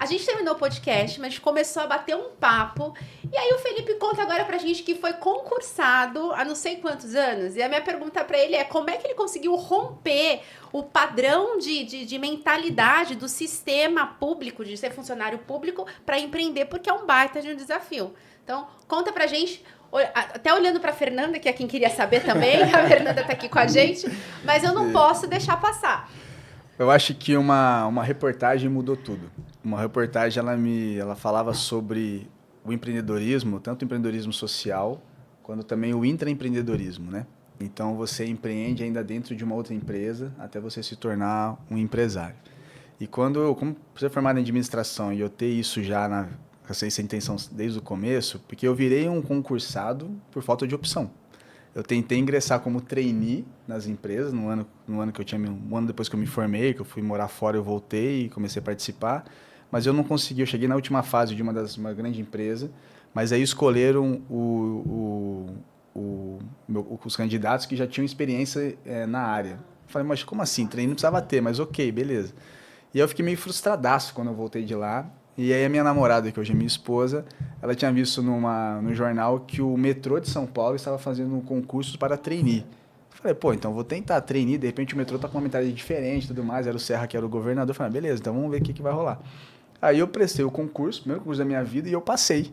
A gente terminou o podcast, mas a gente começou a bater um papo. E aí o Felipe conta agora pra gente que foi concursado há não sei quantos anos. E a minha pergunta pra ele é como é que ele conseguiu romper o padrão de mentalidade do sistema público, de ser funcionário público, pra empreender, porque é um baita de um desafio. Então, conta pra gente... Até olhando para a Fernanda, que é quem queria saber também, a Fernanda está aqui com a gente, mas eu não posso deixar passar. Eu acho que uma reportagem mudou tudo. Uma reportagem, ela falava sobre o empreendedorismo, tanto o empreendedorismo social, quanto também o intraempreendedorismo, né? Então, você empreende ainda dentro de uma outra empresa, até você se tornar um empresário. E como você é formado em administração e eu ter isso já essa intenção desde o começo, porque eu virei um concursado por falta de opção. Eu tentei ingressar como trainee nas empresas, no ano que eu tinha, um ano depois que eu me formei, que eu fui morar fora, eu voltei e comecei a participar, mas eu não consegui, eu cheguei na última fase de uma grande empresa, mas aí escolheram os candidatos que já tinham experiência na área. Eu falei, mas como assim? Trainee não precisava ter, mas ok, beleza. E eu fiquei meio frustradaço quando eu voltei de lá. E aí a minha namorada, que hoje é minha esposa, ela tinha visto no jornal que o metrô de São Paulo estava fazendo um concurso para trainee. Eu falei, pô, então vou tentar trainee, de repente o metrô tá com uma mentalidade diferente e tudo mais, era o Serra que era o governador. Eu falei, beleza, então vamos ver o que vai rolar. Aí eu prestei o concurso, primeiro concurso da minha vida, e eu passei.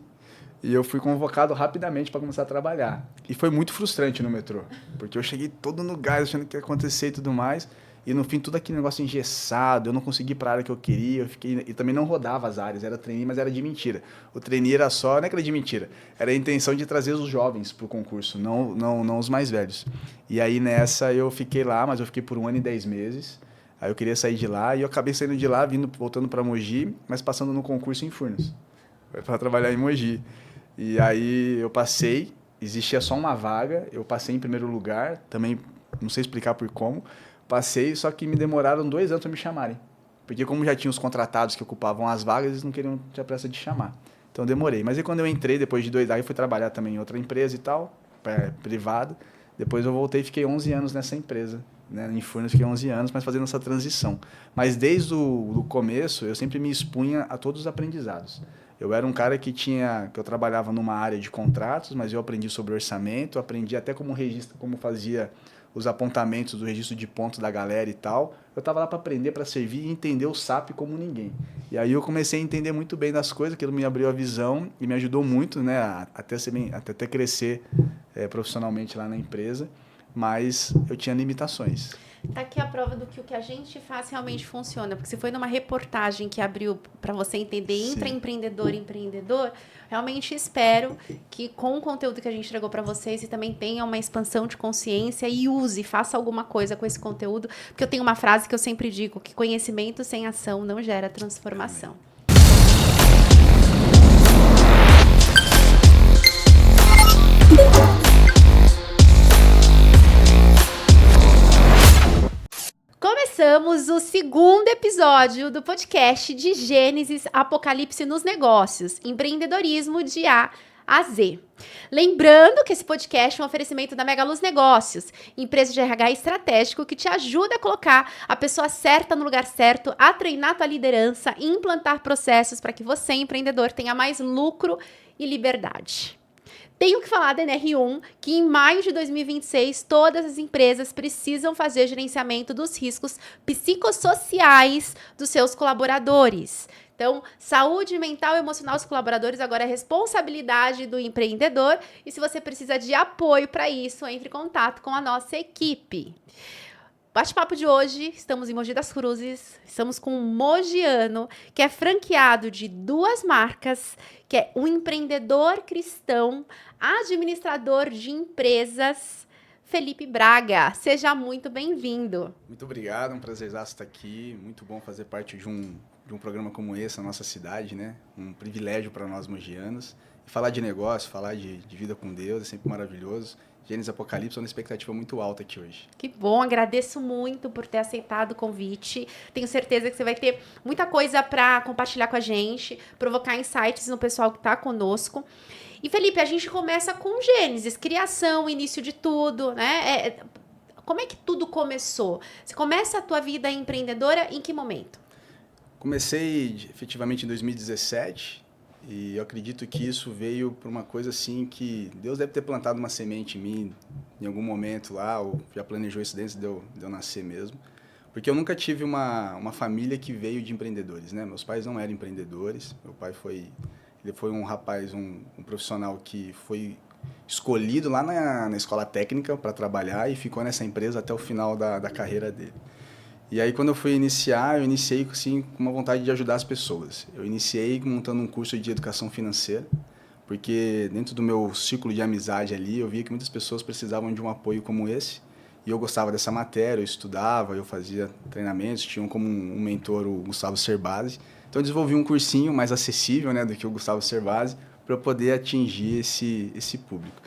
E eu fui convocado rapidamente para começar a trabalhar. E foi muito frustrante no metrô, porque eu cheguei todo no gás, achando que ia acontecer e tudo mais. E no fim, tudo aquele negócio engessado, eu não consegui ir para a área que eu queria, e também não rodava as áreas, era trainee, mas era de mentira. O trainee era só, não é que era de mentira, era a intenção de trazer os jovens para o concurso, não os mais velhos. E aí nessa eu fiquei lá, mas eu fiquei por 1 ano e 10 meses, aí eu queria sair de lá, e eu acabei saindo de lá, voltando para Mogi, mas passando no concurso em Furnas, para trabalhar em Mogi. E aí eu passei, existia só uma vaga, eu passei em primeiro lugar, também não sei explicar por como, passei, só que me demoraram 2 anos para me chamarem. Porque como já tinha os contratados que ocupavam as vagas, eles não queriam ter pressa de chamar. Então demorei. Mas aí quando eu entrei, depois de 2 anos, eu fui trabalhar também em outra empresa e tal, privada. Depois eu voltei e fiquei 11 anos nessa empresa. Né? Em Furnas fiquei 11 anos, mas fazendo essa transição. Mas desde o começo, eu sempre me expunha a todos os aprendizados. Eu era um cara que eu trabalhava numa área de contratos, mas eu aprendi sobre orçamento, aprendi até como fazia os apontamentos do registro de pontos da galera e tal. Eu estava lá para aprender, para servir e entender o SAP como ninguém. E aí eu comecei a entender muito bem das coisas, aquilo me abriu a visão e me ajudou muito, né, até crescer profissionalmente lá na empresa, mas eu tinha limitações. Tá aqui a prova do que o que a gente faz realmente funciona, porque se foi numa reportagem que abriu para você entender intraempreendedor e empreendedor, realmente espero que com o conteúdo que a gente entregou para vocês, você também tenha uma expansão de consciência e faça alguma coisa com esse conteúdo, porque eu tenho uma frase que eu sempre digo, que conhecimento sem ação não gera transformação. Começamos o 2º episódio do podcast de Gênesis Apocalipse nos Negócios, empreendedorismo de A a Z. Lembrando que esse podcast é um oferecimento da Mega Luz Negócios, empresa de RH estratégico que te ajuda a colocar a pessoa certa no lugar certo, a treinar tua liderança e implantar processos para que você, empreendedor, tenha mais lucro e liberdade. Tenho que falar da NR1, que em maio de 2026, todas as empresas precisam fazer gerenciamento dos riscos psicossociais dos seus colaboradores. Então, saúde mental e emocional dos colaboradores agora é responsabilidade do empreendedor. E se você precisa de apoio para isso, entre em contato com a nossa equipe. Bate-papo de hoje, estamos em Mogi das Cruzes, estamos com um mogiano que é franqueado de 2 marcas, que é um empreendedor cristão, administrador de empresas, Felipe Braga. Seja muito bem-vindo. Muito obrigado, um prazerzaço estar aqui, muito bom fazer parte de um programa como esse na nossa cidade, né? Um privilégio para nós mogianos. E falar de negócio, falar de vida com Deus é sempre maravilhoso. Gênesis Apocalipse é uma expectativa muito alta aqui hoje. Que bom, agradeço muito por ter aceitado o convite. Tenho certeza que você vai ter muita coisa para compartilhar com a gente, provocar insights no pessoal que está conosco. E, Felipe, a gente começa com Gênesis, criação, início de tudo, né? Como é que tudo começou? Você começa a tua vida empreendedora em que momento? Comecei efetivamente em 2017 e eu acredito que isso veio por uma coisa assim que Deus deve ter plantado uma semente em mim em algum momento lá, ou já planejou isso antes de eu nascer mesmo. Porque eu nunca tive uma família que veio de empreendedores, né? Meus pais não eram empreendedores. Meu pai ele foi um rapaz, um profissional que foi escolhido lá na escola técnica para trabalhar e ficou nessa empresa até o final da carreira dele. E aí, quando eu fui iniciar, eu iniciei assim, com uma vontade de ajudar as pessoas. Eu iniciei montando um curso de educação financeira, porque dentro do meu círculo de amizade ali, eu via que muitas pessoas precisavam de um apoio como esse. E eu gostava dessa matéria, eu estudava, eu fazia treinamentos, tinha como um mentor o Gustavo Cerbasi. Então, eu desenvolvi um cursinho mais acessível, né, do que o Gustavo Cerbasi, para eu poder atingir esse público.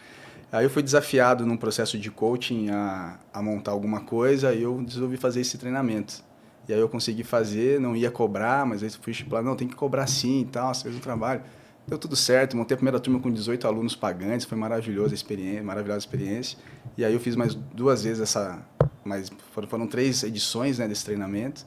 Aí eu fui desafiado num processo de coaching a montar alguma coisa e eu resolvi fazer esse treinamento. E aí eu consegui fazer, não ia cobrar, mas aí fui estipulado, não, tem que cobrar sim e tal, você fez o trabalho. Deu tudo certo, montei a primeira turma com 18 alunos pagantes, foi maravilhosa experiência. E aí eu fiz mais 2 vezes foram 3 edições, né, desse treinamento.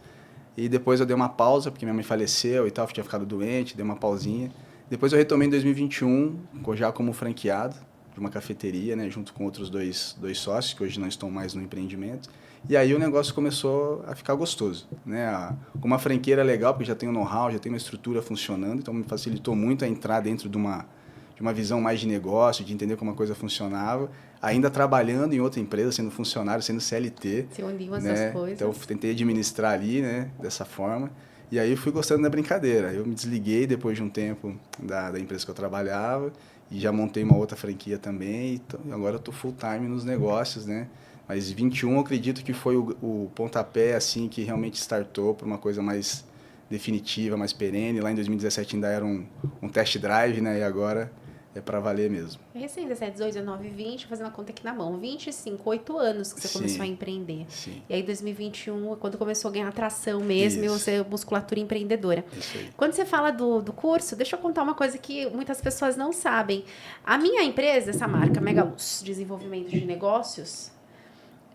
E depois eu dei uma pausa, porque minha mãe faleceu e tal, tinha ficado doente, dei uma pausinha. Depois eu retomei em 2021, já como franqueado de uma cafeteria, né, junto com outros dois sócios, que hoje não estão mais no empreendimento. E aí o negócio começou a ficar gostoso, né? Com uma franqueira legal, porque já tem um know-how, já tem uma estrutura funcionando, então me facilitou muito a entrar dentro de uma visão mais de negócio, de entender como a coisa funcionava, ainda trabalhando em outra empresa, sendo funcionário, sendo CLT. Se uniu né? essas coisas. Então, eu tentei administrar ali, né, dessa forma. E aí, eu fui gostando da brincadeira. Eu me desliguei depois de um tempo da empresa que eu trabalhava e já montei uma outra franquia também. Então, agora eu estou full time nos negócios, né? Mas 21, eu acredito que foi o pontapé, assim, que realmente startou para uma coisa mais definitiva, mais perene. Lá em 2017 ainda era um test drive, né? E agora é para valer mesmo. Recém, 17, 18, 19, 20, fazendo a conta aqui na mão. 25, 8 anos que você começou a empreender. Sim. E aí, 2021, quando começou a ganhar atração mesmo, e você, musculatura empreendedora. Isso aí. Quando você fala do curso, deixa eu contar uma coisa que muitas pessoas não sabem. A minha empresa, essa marca, Megaluz, Desenvolvimento de Negócios,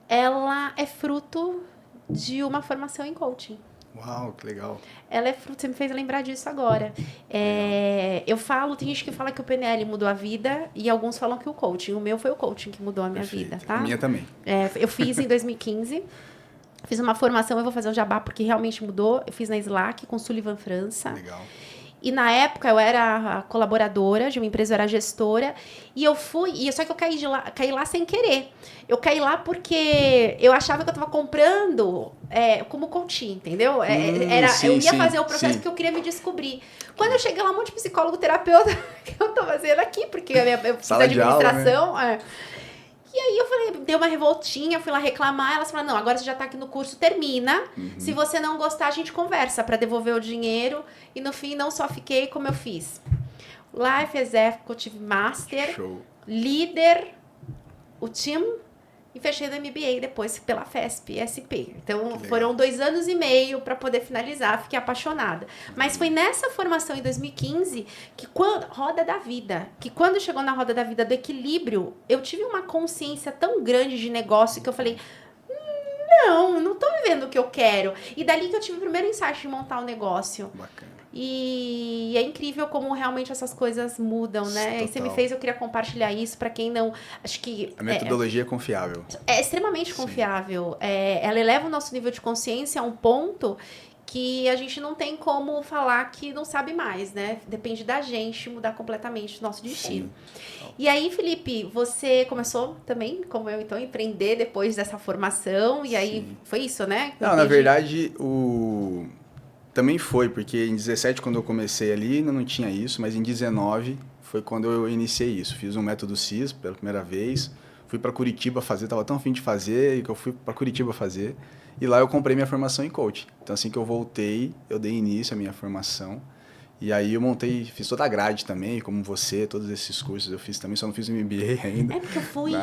ela é fruto de uma formação em coaching. Uau, que legal. Ela é fruto, você me fez lembrar disso agora. Eu falo, tem gente que fala que o PNL mudou a vida e alguns falam que o coaching. O meu foi o coaching que mudou a minha vida, tá? A minha também. Eu fiz em 2015, fiz uma formação, eu vou fazer um jabá porque realmente mudou. Eu fiz na Slack com Sullivan França. Legal. E na época eu era a colaboradora de uma empresa, eu era gestora, e eu fui, só que eu caí lá sem querer. Eu caí lá porque eu achava que eu estava comprando como coaching, entendeu? Eu ia fazer o processo porque eu queria me descobrir. Quando eu cheguei lá, um monte de psicólogo, terapeuta, que eu tô fazendo aqui, porque eu fiz administração. Aula, né? E aí eu falei, dei uma revoltinha, fui lá reclamar, elas falaram, não, agora você já tá aqui no curso, termina. Se você não gostar, a gente conversa para devolver o dinheiro. E no fim, não só fiquei como eu fiz. Life Executive Master, Show. líder, o time, e fechei do MBA depois pela FESP, SP. Então, foram 2 anos e meio para poder finalizar, fiquei apaixonada. Mas foi nessa formação em 2015, roda da vida, que quando chegou na roda da vida do equilíbrio, eu tive uma consciência tão grande de negócio que eu falei, não tô vivendo o que eu quero. E dali que eu tive o primeiro insight de montar o negócio. Bacana. E é incrível como realmente essas coisas mudam, né? Total. E você me fez, eu queria compartilhar isso para quem não... Acho que... A metodologia é confiável. É extremamente confiável. Ela eleva o nosso nível de consciência a um ponto que a gente não tem como falar que não sabe mais, né? Depende da gente mudar completamente o nosso destino. Sim. E aí, Felipe, você começou também, como eu, então, a empreender depois dessa formação. E aí, foi isso, né? Não, na verdade, também foi, porque em 17, quando eu comecei ali, não tinha isso, mas em 19 foi quando eu iniciei isso. Fiz um método CIS pela primeira vez, fui para Curitiba fazer, estava tão afim de fazer, que eu fui para Curitiba fazer, e lá eu comprei minha formação em coaching. Então, assim que eu voltei, eu dei início à minha formação. E aí eu fiz toda a grade também, como você, todos esses cursos eu fiz também, só não fiz o MBA ainda. Porque eu fui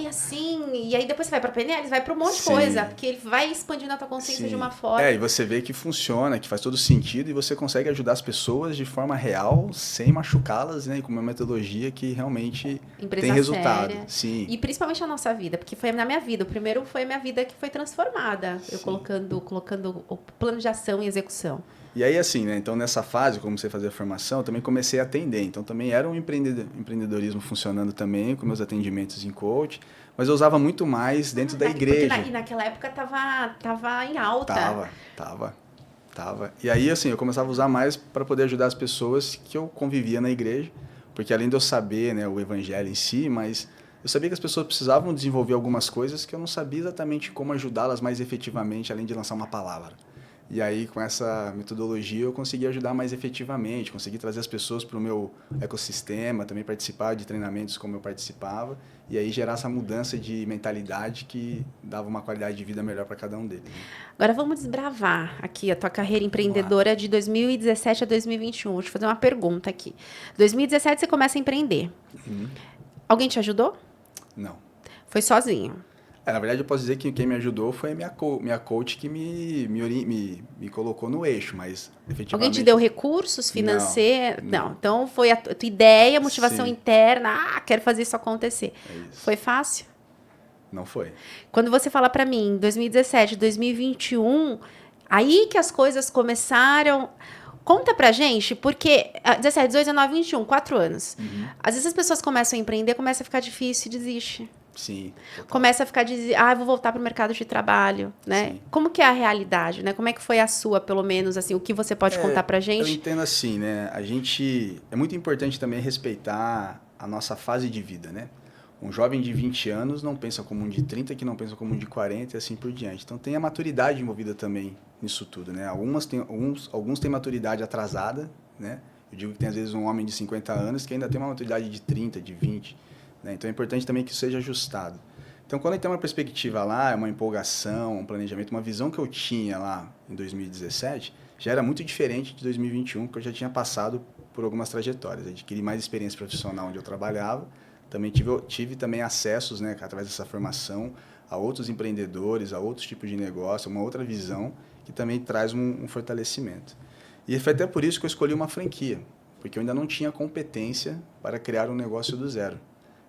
assim, e aí depois você vai para PNL, vai para um monte de coisa, porque ele vai expandindo a tua consciência de uma forma. E você vê que funciona, que faz todo sentido, e você consegue ajudar as pessoas de forma real, sem machucá-las, né, com uma metodologia que realmente tem resultado. Séria. Sim. E principalmente a nossa vida, porque foi na minha vida, o primeiro foi a minha vida que foi transformada, eu colocando o plano de ação e execução. E aí, assim, né? Então, nessa fase, como você fazia a formação, eu também comecei a atender. Então, também era um empreendedorismo funcionando também, com meus atendimentos em coach. Mas eu usava muito mais dentro da Porque igreja. naquela época tava em alta. Tava. E aí, assim, eu começava a usar mais para poder ajudar as pessoas que eu convivia na igreja. Porque além de eu saber, né, o evangelho em si, mas eu sabia que as pessoas precisavam desenvolver algumas coisas que eu não sabia exatamente como ajudá-las mais efetivamente, além de lançar uma palavra. E aí, com essa metodologia, eu consegui ajudar mais efetivamente, consegui trazer as pessoas para o meu ecossistema, também participar de treinamentos como eu participava, e aí gerar essa mudança de mentalidade que dava uma qualidade de vida melhor para cada um deles. Né? Agora vamos desbravar aqui a tua carreira Vamos lá. empreendedora de 2017 a 2021. Vou te fazer uma pergunta aqui. 2017 você começa a empreender. Alguém te ajudou? Não. Foi sozinho? Na verdade, eu posso dizer que quem me ajudou foi a minha coach que me colocou no eixo, mas efetivamente... Alguém te deu recursos financeiros? Não. Então foi a tua ideia, motivação Sim. interna. Ah, quero fazer isso acontecer. É isso. Foi fácil? Não foi. Quando você fala para mim, 2017, 2021, aí que as coisas começaram... Conta pra gente, porque 17, 18, 19, 21, 4 anos. Às vezes as pessoas começam a empreender, começa a ficar difícil e desiste. Sim. Total. Começa a ficar vou voltar para o mercado de trabalho, né? Sim. Como que é a realidade, né? Como é que foi a sua, pelo menos, assim, o que você pode contar pra Eu gente? entendo assim, né? É muito importante também respeitar a nossa fase de vida, né? Um jovem de 20 anos não pensa como um de 30, que não pensa como um de 40 e assim por diante. Então tem a maturidade envolvida também nisso tudo, né? Alguns têm maturidade atrasada, né? Eu digo que tem às vezes um homem de 50 anos que ainda tem uma maturidade de 30, de 20, né? Então é importante também que isso seja ajustado. Então quando tem uma perspectiva lá, uma empolgação, um planejamento, uma visão que eu tinha lá em 2017, já era muito diferente de 2021, porque eu já tinha passado por algumas trajetórias. Adquiri mais experiência profissional onde eu trabalhava, também tive também acessos, né, através dessa formação, a outros empreendedores, a outros tipos de negócio, uma outra visão que também traz um fortalecimento. E foi até por isso que eu escolhi uma franquia, porque eu ainda não tinha competência para criar um negócio do zero.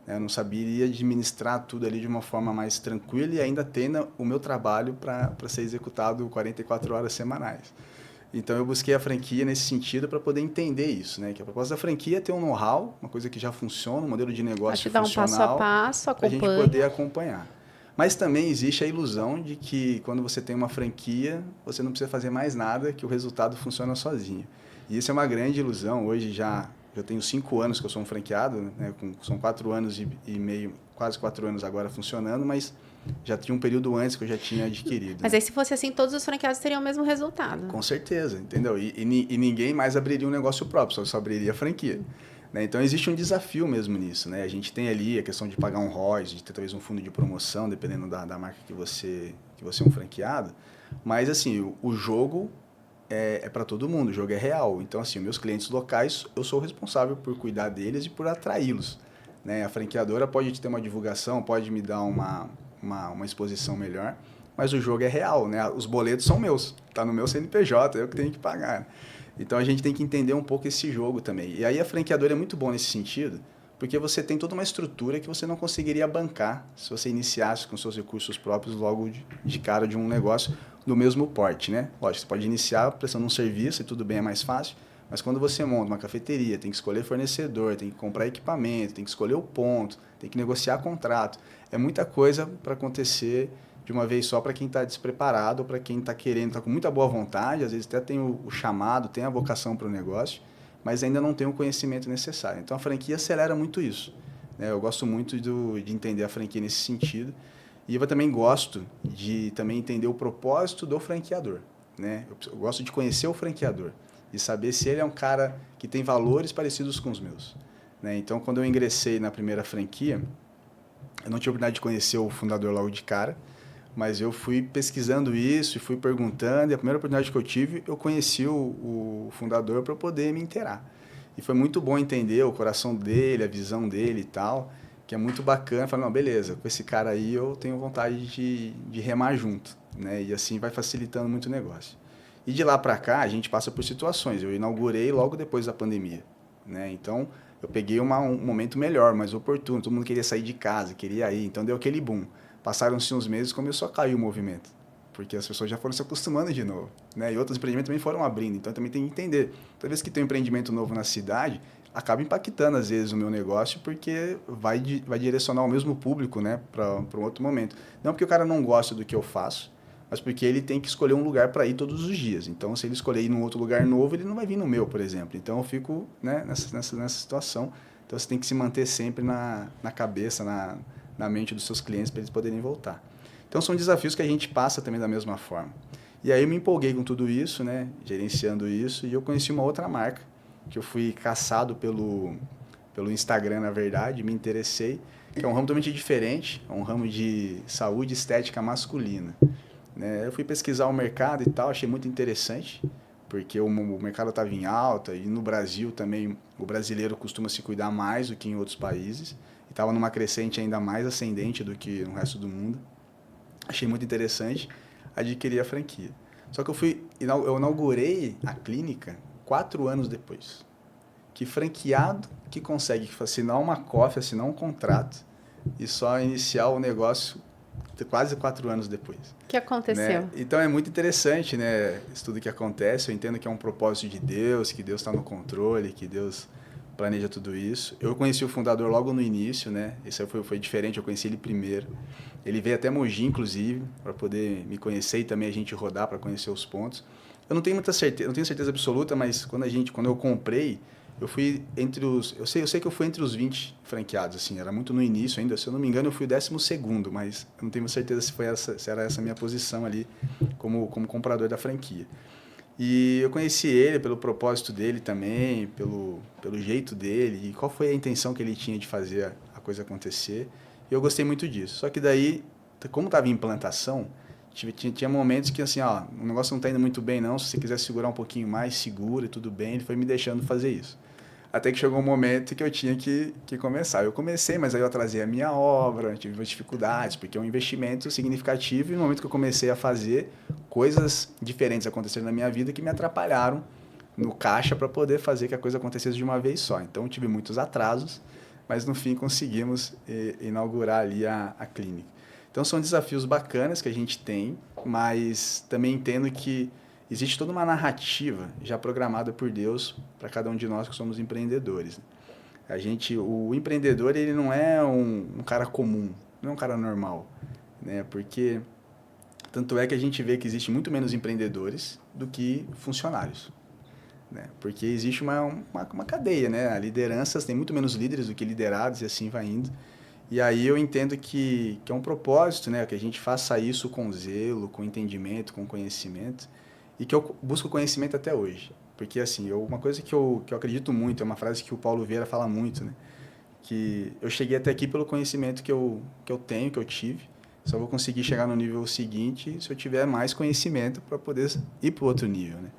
Eu não sabia administrar tudo ali de uma forma mais tranquila e ainda tendo o meu trabalho para ser executado 44 horas semanais. Então, eu busquei a franquia nesse sentido para poder entender isso, né? Que a proposta da franquia é ter um know-how, uma coisa que já funciona, um modelo de negócio Vai te dar um passo a passo, para a gente poder acompanhar. Mas também existe a ilusão de que quando você tem uma franquia, você não precisa fazer mais nada, que o resultado funciona sozinho. E isso é uma grande ilusão. Hoje já eu tenho 5 anos que eu sou um franqueado, né? São 4 anos e meio, quase 4 anos agora funcionando, mas já tinha um período antes que eu já tinha adquirido. Mas aí, se fosse assim, todos os franqueados teriam o mesmo resultado. Com certeza, entendeu? E ninguém mais abriria um negócio próprio, só abriria a franquia. Né? Então, existe um desafio mesmo nisso. Né? A gente tem ali a questão de pagar um ROIs, de ter talvez um fundo de promoção, dependendo da marca que você é um franqueado. Mas, assim, o jogo é para todo mundo, o jogo é real. Então, assim, meus clientes locais, eu sou o responsável por cuidar deles e por atraí-los. Né? A franqueadora pode ter uma divulgação, pode me dar uma exposição melhor, mas o jogo é real, né? Os boletos são meus, tá no meu CNPJ, eu que tenho que pagar. Então a gente tem que entender um pouco esse jogo também. E aí a franqueadora é muito bom nesse sentido, porque você tem toda uma estrutura que você não conseguiria bancar se você iniciasse com seus recursos próprios logo de cara de um negócio do mesmo porte, né? Lógico, você pode iniciar prestando um serviço e tudo bem, é mais fácil, mas quando você monta uma cafeteria, tem que escolher fornecedor, tem que comprar equipamento, tem que escolher o ponto, tem que negociar contrato. É muita coisa para acontecer de uma vez só para quem está despreparado, para quem está querendo, está com muita boa vontade, às vezes até tem o chamado, tem a vocação para o negócio, mas ainda não tem o conhecimento necessário. Então a franquia acelera muito isso. Né? Eu gosto muito de entender a franquia nesse sentido. E eu também gosto de também entender o propósito do franqueador. Né? Eu gosto de conhecer o franqueador e saber se ele é um cara que tem valores parecidos com os meus. Né? Então, quando eu ingressei na primeira franquia, eu não tive a oportunidade de conhecer o fundador logo de cara, mas eu fui pesquisando isso e fui perguntando, e a primeira oportunidade que eu tive, eu conheci o fundador para eu poder me inteirar. E foi muito bom entender o coração dele, a visão dele e tal, que é muito bacana. Falei, não, beleza, com esse cara aí eu tenho vontade de remar junto, né? E assim vai facilitando muito o negócio. E de lá para cá, a gente passa por situações. Eu inaugurei logo depois da pandemia, né? Então, eu peguei um momento melhor, mais oportuno. Todo mundo queria sair de casa, queria ir. Então, deu aquele boom. Passaram-se uns meses, começou a cair o movimento. porque as pessoas já foram se acostumando de novo, né? E outros empreendimentos também foram abrindo, então também tem que entender. Toda vez que tem um empreendimento novo na cidade, acaba impactando às vezes o meu negócio, porque vai direcionar o mesmo público, né, para um outro momento. Não porque o cara não gosta do que eu faço, mas porque ele tem que escolher um lugar para ir todos os dias. Então, se ele escolher ir num outro lugar novo, ele não vai vir no meu, por exemplo. Então, eu fico, né, nessa situação. Então, você tem que se manter sempre na cabeça, na mente dos seus clientes para eles poderem voltar. Então, são desafios que a gente passa também da mesma forma. E aí, eu me empolguei com tudo isso, né, gerenciando isso, e eu conheci uma outra marca, que eu fui caçado pelo Instagram, na verdade, me interessei, que é um ramo totalmente diferente, é um ramo de saúde e estética masculina. Né? Eu fui pesquisar o mercado e tal, achei muito interessante, porque o mercado estava em alta e no Brasil também o brasileiro costuma se cuidar mais do que em outros países, e estava numa crescente ainda mais ascendente do que no resto do mundo. Achei muito interessante, adquiri a franquia. Só que eu inaugurei a clínica 4 anos depois. Que franqueado que consegue assinar uma COF, assinar um contrato e só iniciar o negócio quase 4 anos depois. O que aconteceu? Né? Então é muito interessante, né, isso tudo que acontece. Eu entendo que é um propósito de Deus, que Deus está no controle, que Deus planeja tudo isso. Eu conheci o fundador logo no início, né? Isso foi diferente, eu conheci ele primeiro. Ele veio até Mogi, inclusive, para poder me conhecer e também a gente rodar para conhecer os pontos. Eu não tenho muita certeza, não tenho certeza absoluta, mas quando eu comprei, eu fui entre os... Eu sei que eu fui entre os 20 franqueados, assim, era muito no início ainda. Se eu não me engano, eu fui o 12º, mas eu não tenho certeza se era essa a minha posição ali como comprador da franquia. E eu conheci ele pelo propósito dele também, pelo jeito dele, e qual foi a intenção que ele tinha de fazer a coisa acontecer. E eu gostei muito disso. Só que daí, como estava em implantação, tinha momentos que assim, ó, o negócio não está indo muito bem não, se você quiser segurar um pouquinho mais, segura e tudo bem. Ele foi me deixando fazer isso. Até que chegou um momento que eu tinha que começar. Eu comecei, mas aí eu atrasei a minha obra, tive dificuldades, porque é um investimento significativo. E no momento que eu comecei a fazer, coisas diferentes aconteceram na minha vida que me atrapalharam no caixa para poder fazer que a coisa acontecesse de uma vez só. Então, tive muitos atrasos, mas no fim conseguimos inaugurar ali a clínica. Então, são desafios bacanas que a gente tem, mas também entendo que existe toda uma narrativa já programada por Deus para cada um de nós que somos empreendedores. O empreendedor, ele não é um cara comum, não é um cara normal, né? Porque tanto é que a gente vê que existe muito menos empreendedores do que funcionários, né? Porque existe uma cadeia, né? A liderança tem muito menos líderes do que liderados e assim vai indo. E aí eu entendo que é um propósito, né? Que a gente faça isso com zelo, com entendimento, com conhecimento, e que eu busco conhecimento até hoje. Porque, assim, uma coisa que eu acredito muito, é uma frase que o Paulo Vieira fala muito, né? Que eu cheguei até aqui pelo conhecimento que eu tenho, que eu tive. Só vou conseguir chegar no nível seguinte se eu tiver mais conhecimento para poder ir para o outro nível, né?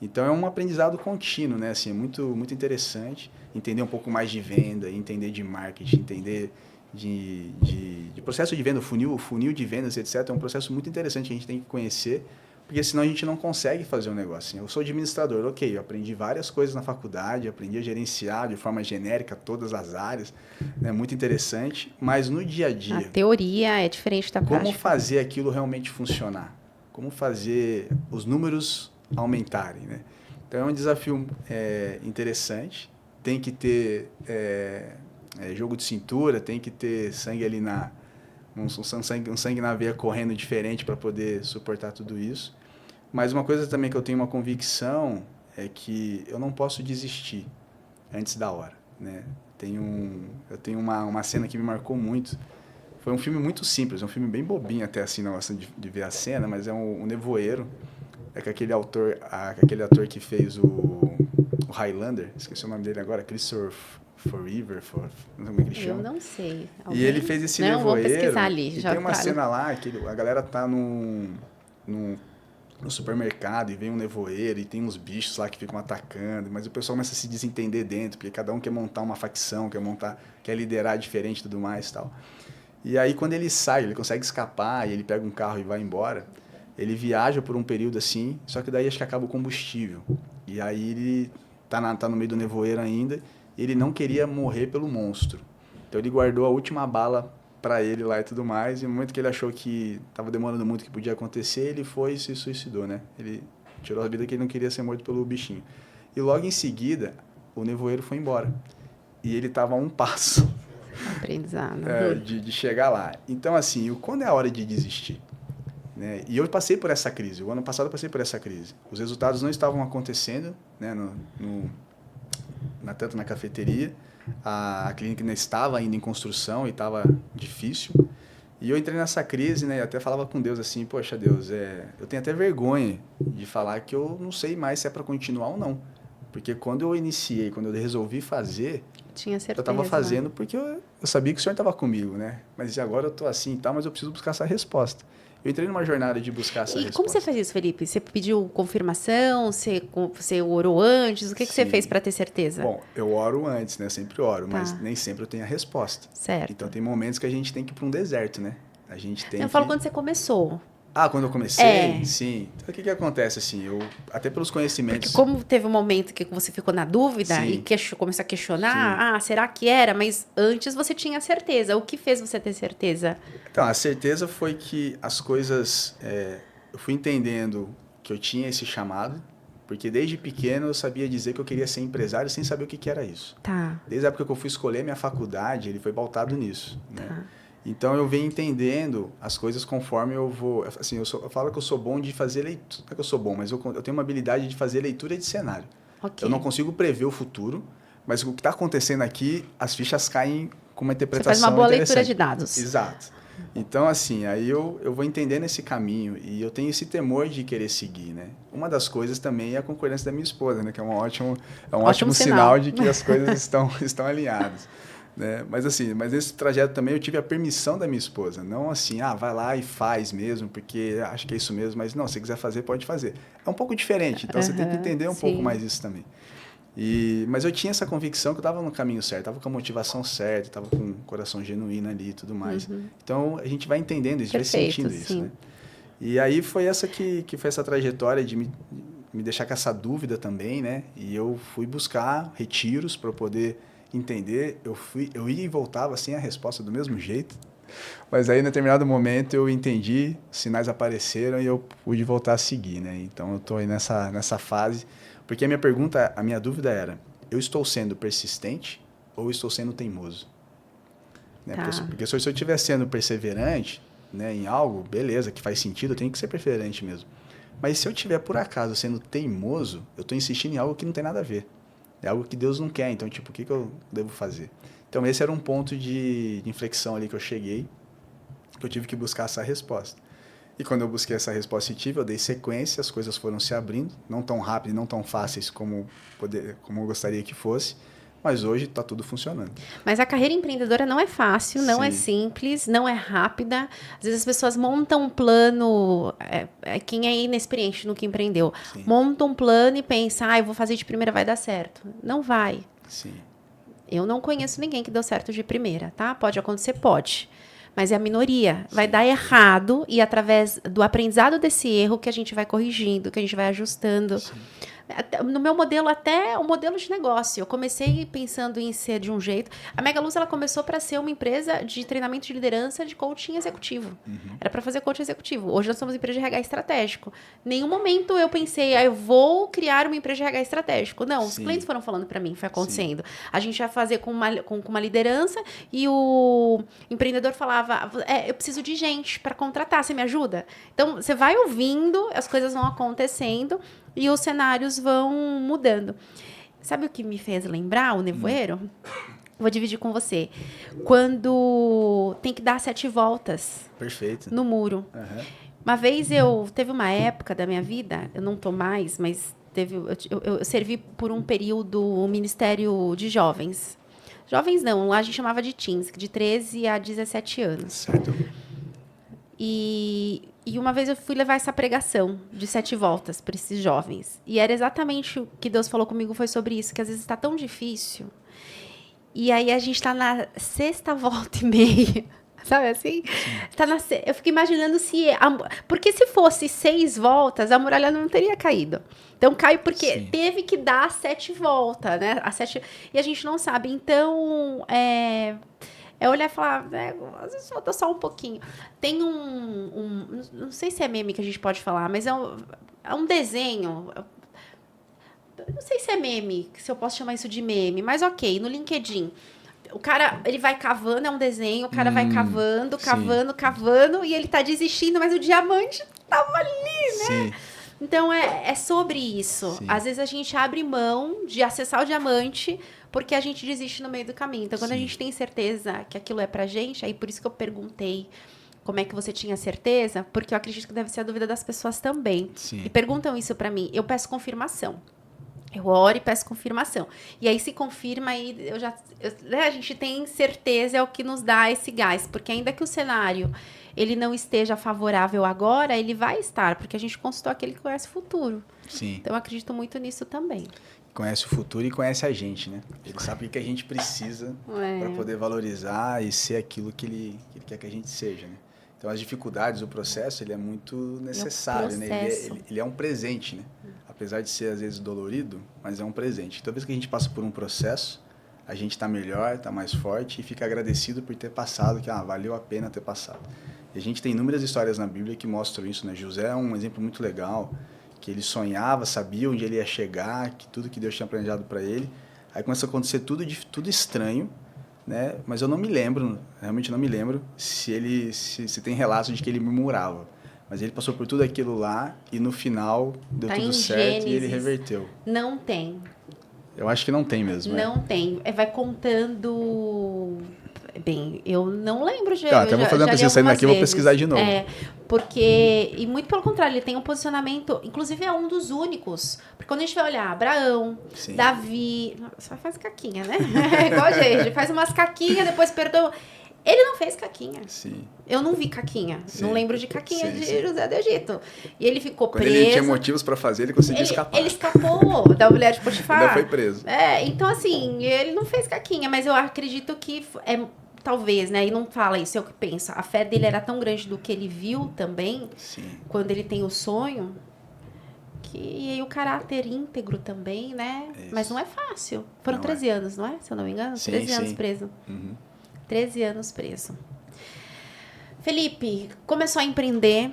Então, é um aprendizado contínuo, né? Assim, muito, muito interessante. Entender um pouco mais de venda, entender de marketing, entender de processo de venda, o funil de vendas, etc. É um processo muito interessante que a gente tem que conhecer, porque senão a gente não consegue fazer um negócio. Eu sou administrador, ok, eu aprendi várias coisas na faculdade, aprendi a gerenciar de forma genérica todas as áreas, né, muito interessante, mas no dia a dia... A teoria é diferente da prática. Como fazer aquilo realmente funcionar? Como fazer os números aumentarem, né? Então é um desafio interessante, tem que ter jogo de cintura, tem que ter sangue ali um sangue na veia correndo diferente para poder suportar tudo isso. Mas uma coisa também que eu tenho uma convicção é que eu não posso desistir antes da hora, né? Eu tenho uma cena que me marcou muito. Foi um filme muito simples, um filme bem bobinho até assim, não gosto de ver a cena, mas é um nevoeiro. É com aquele ator que fez o Highlander, esqueci o nome dele agora, Christopher Forever, não sei como é que ele chama. Eu não sei. E ele fez esse nevoeiro. Vamos pesquisar ali. E tem uma cena lá que a galera tá no supermercado e vem um nevoeiro e tem uns bichos lá que ficam atacando, mas o pessoal começa a se desentender dentro, porque cada um quer montar uma facção, quer liderar diferente e tudo mais e tal. E aí quando ele sai, ele consegue escapar e ele pega um carro e vai embora, ele viaja por um período assim, só que daí acho que acaba o combustível. E aí ele tá no meio do nevoeiro ainda, e ele não queria morrer pelo monstro. Então ele guardou a última bala pra ele lá e tudo mais. E no momento que ele achou que tava demorando muito, que podia acontecer, ele foi e se suicidou, né? Ele tirou a vida que ele não queria ser morto pelo bichinho. E logo em seguida, o nevoeiro foi embora. E ele tava a um passo Aprendizado. de chegar lá. Então, assim, quando é a hora de desistir? Né? E eu passei por essa crise. O ano passado eu passei por essa crise. Os resultados não estavam acontecendo, né? Tanto na cafeteria. A clínica ainda estava ainda em construção e estava difícil. E eu entrei nessa crise, né? Eu até falava com Deus assim, poxa, Deus, eu tenho até vergonha de falar que eu não sei mais se é para continuar ou não. Porque quando eu iniciei, quando eu resolvi fazer, tinha certeza, eu estava fazendo porque eu sabia que o Senhor estava comigo, né? Mas agora eu estou assim e tal, mas eu preciso buscar essa resposta. Eu entrei numa jornada de buscar essa resposta. E como você faz isso, Felipe? Você pediu confirmação? Você orou antes? O que você fez para ter certeza? Bom, eu oro antes, né? Sempre oro, mas nem sempre eu tenho a resposta. Certo. Então tem momentos que a gente tem que ir para um deserto, né? A gente tem eu falo quando você começou. Ah, quando eu comecei? Sim. Então, o que acontece, assim, até pelos conhecimentos... Porque como teve um momento que você ficou na dúvida e começou a questionar, será que era? Mas antes você tinha certeza. O que fez você ter certeza? Então, a certeza foi que as coisas... eu fui entendendo que eu tinha esse chamado, porque desde pequeno eu sabia dizer que eu queria ser empresário sem saber o que era isso. Tá. Desde a época que eu fui escolher minha faculdade, ele foi pautado nisso, né? Tá. Então, eu venho entendendo as coisas conforme eu vou... Assim, eu falo que eu sou bom de fazer leitura. Não é que eu sou bom, mas eu tenho uma habilidade de fazer leitura de cenário. Okay. Eu não consigo prever o futuro, mas o que está acontecendo aqui, as fichas caem com uma interpretação interessante. Você faz uma boa leitura de dados. Exato. Então, assim, aí eu vou entendendo esse caminho e eu tenho esse temor de querer seguir, né? Uma das coisas também é a concordância da minha esposa, né? Que é um ótimo sinal de que as coisas estão alinhadas. Né? Mas assim, nesse trajeto também eu tive a permissão da minha esposa, não assim, vai lá e faz mesmo, porque acho que é isso mesmo, mas não, se quiser fazer, pode fazer. É um pouco diferente, então você tem que entender um pouco mais isso também. Mas eu tinha essa convicção que eu estava no caminho certo, estava com a motivação certa, estava com o coração genuíno ali e tudo mais. Então a gente vai entendendo isso, vai sentindo isso. Né? E aí foi essa que foi essa trajetória de me deixar com essa dúvida também, né? E eu fui buscar retiros para poder entender, eu ia e voltava sem a resposta do mesmo jeito, mas aí, em determinado momento, eu entendi, sinais apareceram e eu pude voltar a seguir, né? Então, eu estou aí nessa fase, porque a minha dúvida era, eu estou sendo persistente ou estou sendo teimoso? Né? Tá. Porque se eu estiver sendo perseverante, né, em algo, beleza, que faz sentido, eu tenho que ser perseverante mesmo. Mas se eu estiver, por acaso, sendo teimoso, eu estou insistindo em algo que não tem nada a ver. É algo que Deus não quer, então, tipo, o que eu devo fazer? Então, esse era um ponto de inflexão ali que eu cheguei, que eu tive que buscar essa resposta. E quando eu busquei essa resposta e tive, eu dei sequência, as coisas foram se abrindo, não tão rápido e não tão fáceis como eu gostaria que fosse, mas hoje está tudo funcionando. Mas a carreira empreendedora não é fácil, não é simples, não é rápida. Às vezes as pessoas montam um plano, quem é inexperiente no que empreendeu, monta um plano e pensa, eu vou fazer de primeira, vai dar certo. Não vai. Sim. Eu não conheço ninguém que deu certo de primeira, tá? Pode acontecer, pode. Mas é a minoria. Vai dar errado e através do aprendizado desse erro que a gente vai corrigindo, que a gente vai ajustando. Sim. No meu modelo, até o modelo de negócio. Eu comecei pensando em ser de um jeito. A Megaluz, ela começou para ser uma empresa de treinamento de liderança de coaching executivo. Era para fazer coaching executivo. Hoje nós somos uma empresa de RH estratégico. Em nenhum momento eu pensei, eu vou criar uma empresa de RH estratégico. Não, os clientes foram falando para mim, foi acontecendo. A gente ia fazer com uma liderança e o empreendedor falava, eu preciso de gente para contratar, você me ajuda? Então, você vai ouvindo, as coisas vão acontecendo e os cenários vão mudando. Sabe o que me fez lembrar o nevoeiro? Vou dividir com você. Quando tem que dar 7 voltas. Perfeito. No muro. Uma vez teve uma época da minha vida, eu não estou mais, mas eu servi por um período o Ministério de Jovens. Jovens não, lá a gente chamava de teens, de 13 a 17 anos. Certo. E uma vez eu fui levar essa pregação de 7 voltas para esses jovens. E era exatamente o que Deus falou comigo, foi sobre isso, que às vezes está tão difícil. E aí a gente está na 6ª volta e meia. Sabe assim? Eu fico imaginando se... Porque se fosse 6 voltas, a muralha não teria caído. Então, caiu porque teve que dar 7 voltas, né? E a gente não sabe. Então, É olhar e falar, às vezes falta só um pouquinho. Tem não sei se é meme que a gente pode falar, mas é um desenho. Não sei se é meme, se eu posso chamar isso de meme, mas ok, no LinkedIn. O cara, ele vai cavando, é um desenho, o cara vai cavando, e ele tá desistindo, mas o diamante tava ali, né? Sim. Então, é sobre isso. Sim. Às vezes a gente abre mão de acessar o diamante porque a gente desiste no meio do caminho. Então, quando a gente tem certeza que aquilo é pra gente, aí por isso que eu perguntei como é que você tinha certeza, porque eu acredito que deve ser a dúvida das pessoas também. Sim. E perguntam isso pra mim. Eu peço confirmação. Eu oro e peço confirmação. E aí, se confirma, aí a gente tem certeza, é o que nos dá esse gás. Porque ainda que o cenário ele não esteja favorável agora, ele vai estar, porque a gente consultou aquele que conhece o futuro. Sim. Então, eu acredito muito nisso também. Conhece o futuro e conhece a gente, né? Ele sabe o que a gente precisa para poder valorizar e ser aquilo que ele quer que a gente seja, né? Então, as dificuldades, o processo, ele é muito necessário, né? Ele é um presente, né? Apesar de ser, às vezes, dolorido, mas é um presente. Toda vez que a gente passa por um processo, a gente está melhor, está mais forte e fica agradecido por ter passado, que valeu a pena ter passado. E a gente tem inúmeras histórias na Bíblia que mostram isso, né? José é um exemplo muito legal, que ele sonhava, sabia onde ele ia chegar, que tudo que Deus tinha planejado para ele. Aí começa a acontecer tudo estranho, né? Mas eu não me lembro, realmente não me lembro, se tem relatos de que ele murmurava. Mas ele passou por tudo aquilo lá e no final deu tudo certo e ele reverteu. Não tem. Eu acho que não tem mesmo. Não tem. Vai contando... Bem, eu não lembro de... Até vou fazer uma pesquisa saindo daqui e vou pesquisar de novo. Porque... E muito pelo contrário, ele tem um posicionamento... Inclusive, é um dos únicos. Porque quando a gente vai olhar Abraão, sim, Davi... Só faz caquinha, né? É igual a gente. Faz umas caquinhas, depois perdoa... Ele não fez caquinha. Sim. Eu não vi caquinha. Sim. Não lembro de caquinha de José do Egito. E ele ficou preso. Quando ele tinha motivos para fazer, ele conseguiu escapar. Ele escapou da mulher de Potifar. Ainda foi preso. Então, assim, ele não fez caquinha, mas eu acredito que talvez, né? E não fala isso, é o que penso. A fé dele era tão grande do que ele viu também, sim, quando ele tem o sonho, e aí o caráter íntegro também, né? Isso. Mas não é fácil. Foram 13 anos, não é? Se eu não me engano. Sim, 13 anos preso. Uhum. 13 anos preso. Felipe, começou a empreender,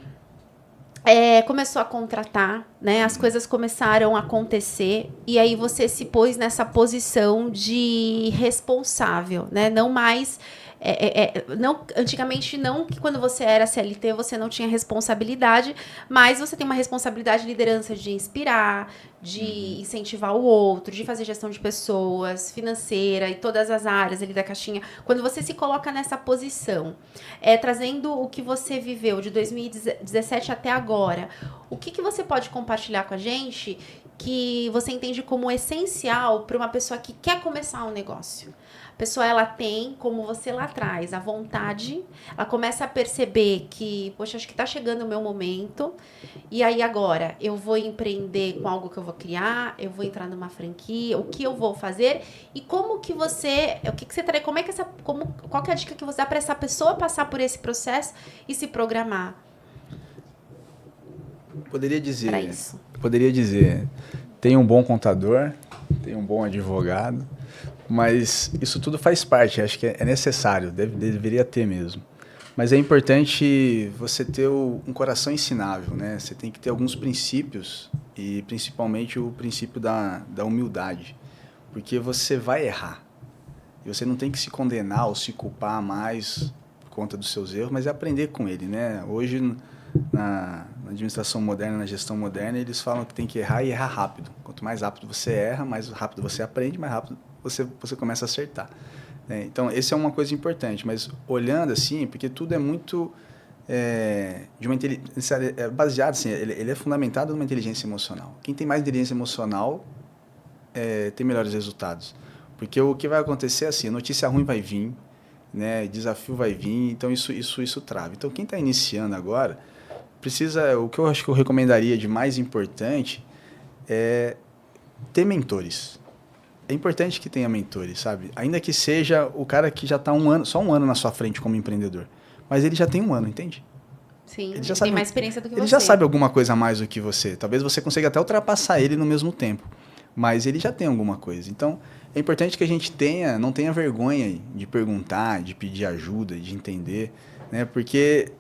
começou a contratar, né? As coisas começaram a acontecer e aí você se pôs nessa posição de responsável, né? Não mais... antigamente, não que quando você era CLT você não tinha responsabilidade, mas você tem uma responsabilidade de liderança, de inspirar, de incentivar o outro, de fazer gestão de pessoas, financeira e todas as áreas ali da caixinha. Quando você se coloca nessa posição, trazendo o que você viveu de 2017 até agora, o que você pode compartilhar com a gente que você entende como essencial para uma pessoa que quer começar um negócio? A pessoa, ela tem, como você lá atrás, a vontade, ela começa a perceber que, poxa, acho que está chegando o meu momento, e aí agora eu vou empreender com algo que eu vou criar, eu vou entrar numa franquia, o que eu vou fazer, e como que você, como é que qual que é a dica que você dá para essa pessoa passar por esse processo e se programar? Poderia dizer, tem um bom contador, tem um bom advogado, mas isso tudo faz parte, acho que é necessário, deveria ter mesmo. Mas é importante você ter um coração ensinável, né? Você tem que ter alguns princípios, e principalmente o princípio da humildade, porque você vai errar. E você não tem que se condenar ou se culpar mais por conta dos seus erros, mas é aprender com ele, né? Hoje, na administração moderna, na gestão moderna, eles falam que tem que errar e errar rápido. Quanto mais rápido você erra, mais rápido você aprende, mais rápido você começa a acertar. Então, essa é uma coisa importante, mas olhando assim, porque tudo é muito de uma inteligência, baseado assim, ele é fundamentado numa inteligência emocional. Quem tem mais inteligência emocional tem melhores resultados. Porque o que vai acontecer é assim, notícia ruim vai vir, né, desafio vai vir, então isso trava. Então, quem está iniciando agora, o que eu acho que eu recomendaria de mais importante é ter mentores. É importante que tenha mentores, sabe? Ainda que seja o cara que já está só um ano na sua frente como empreendedor. Mas ele já tem um ano, entende? Sim, ele já tem mais experiência do que você. Ele já sabe alguma coisa a mais do que você. Talvez você consiga até ultrapassar ele no mesmo tempo. mas ele já tem alguma coisa. Então, é importante que a gente não tenha vergonha de perguntar, de pedir ajuda, de entender, né? Porque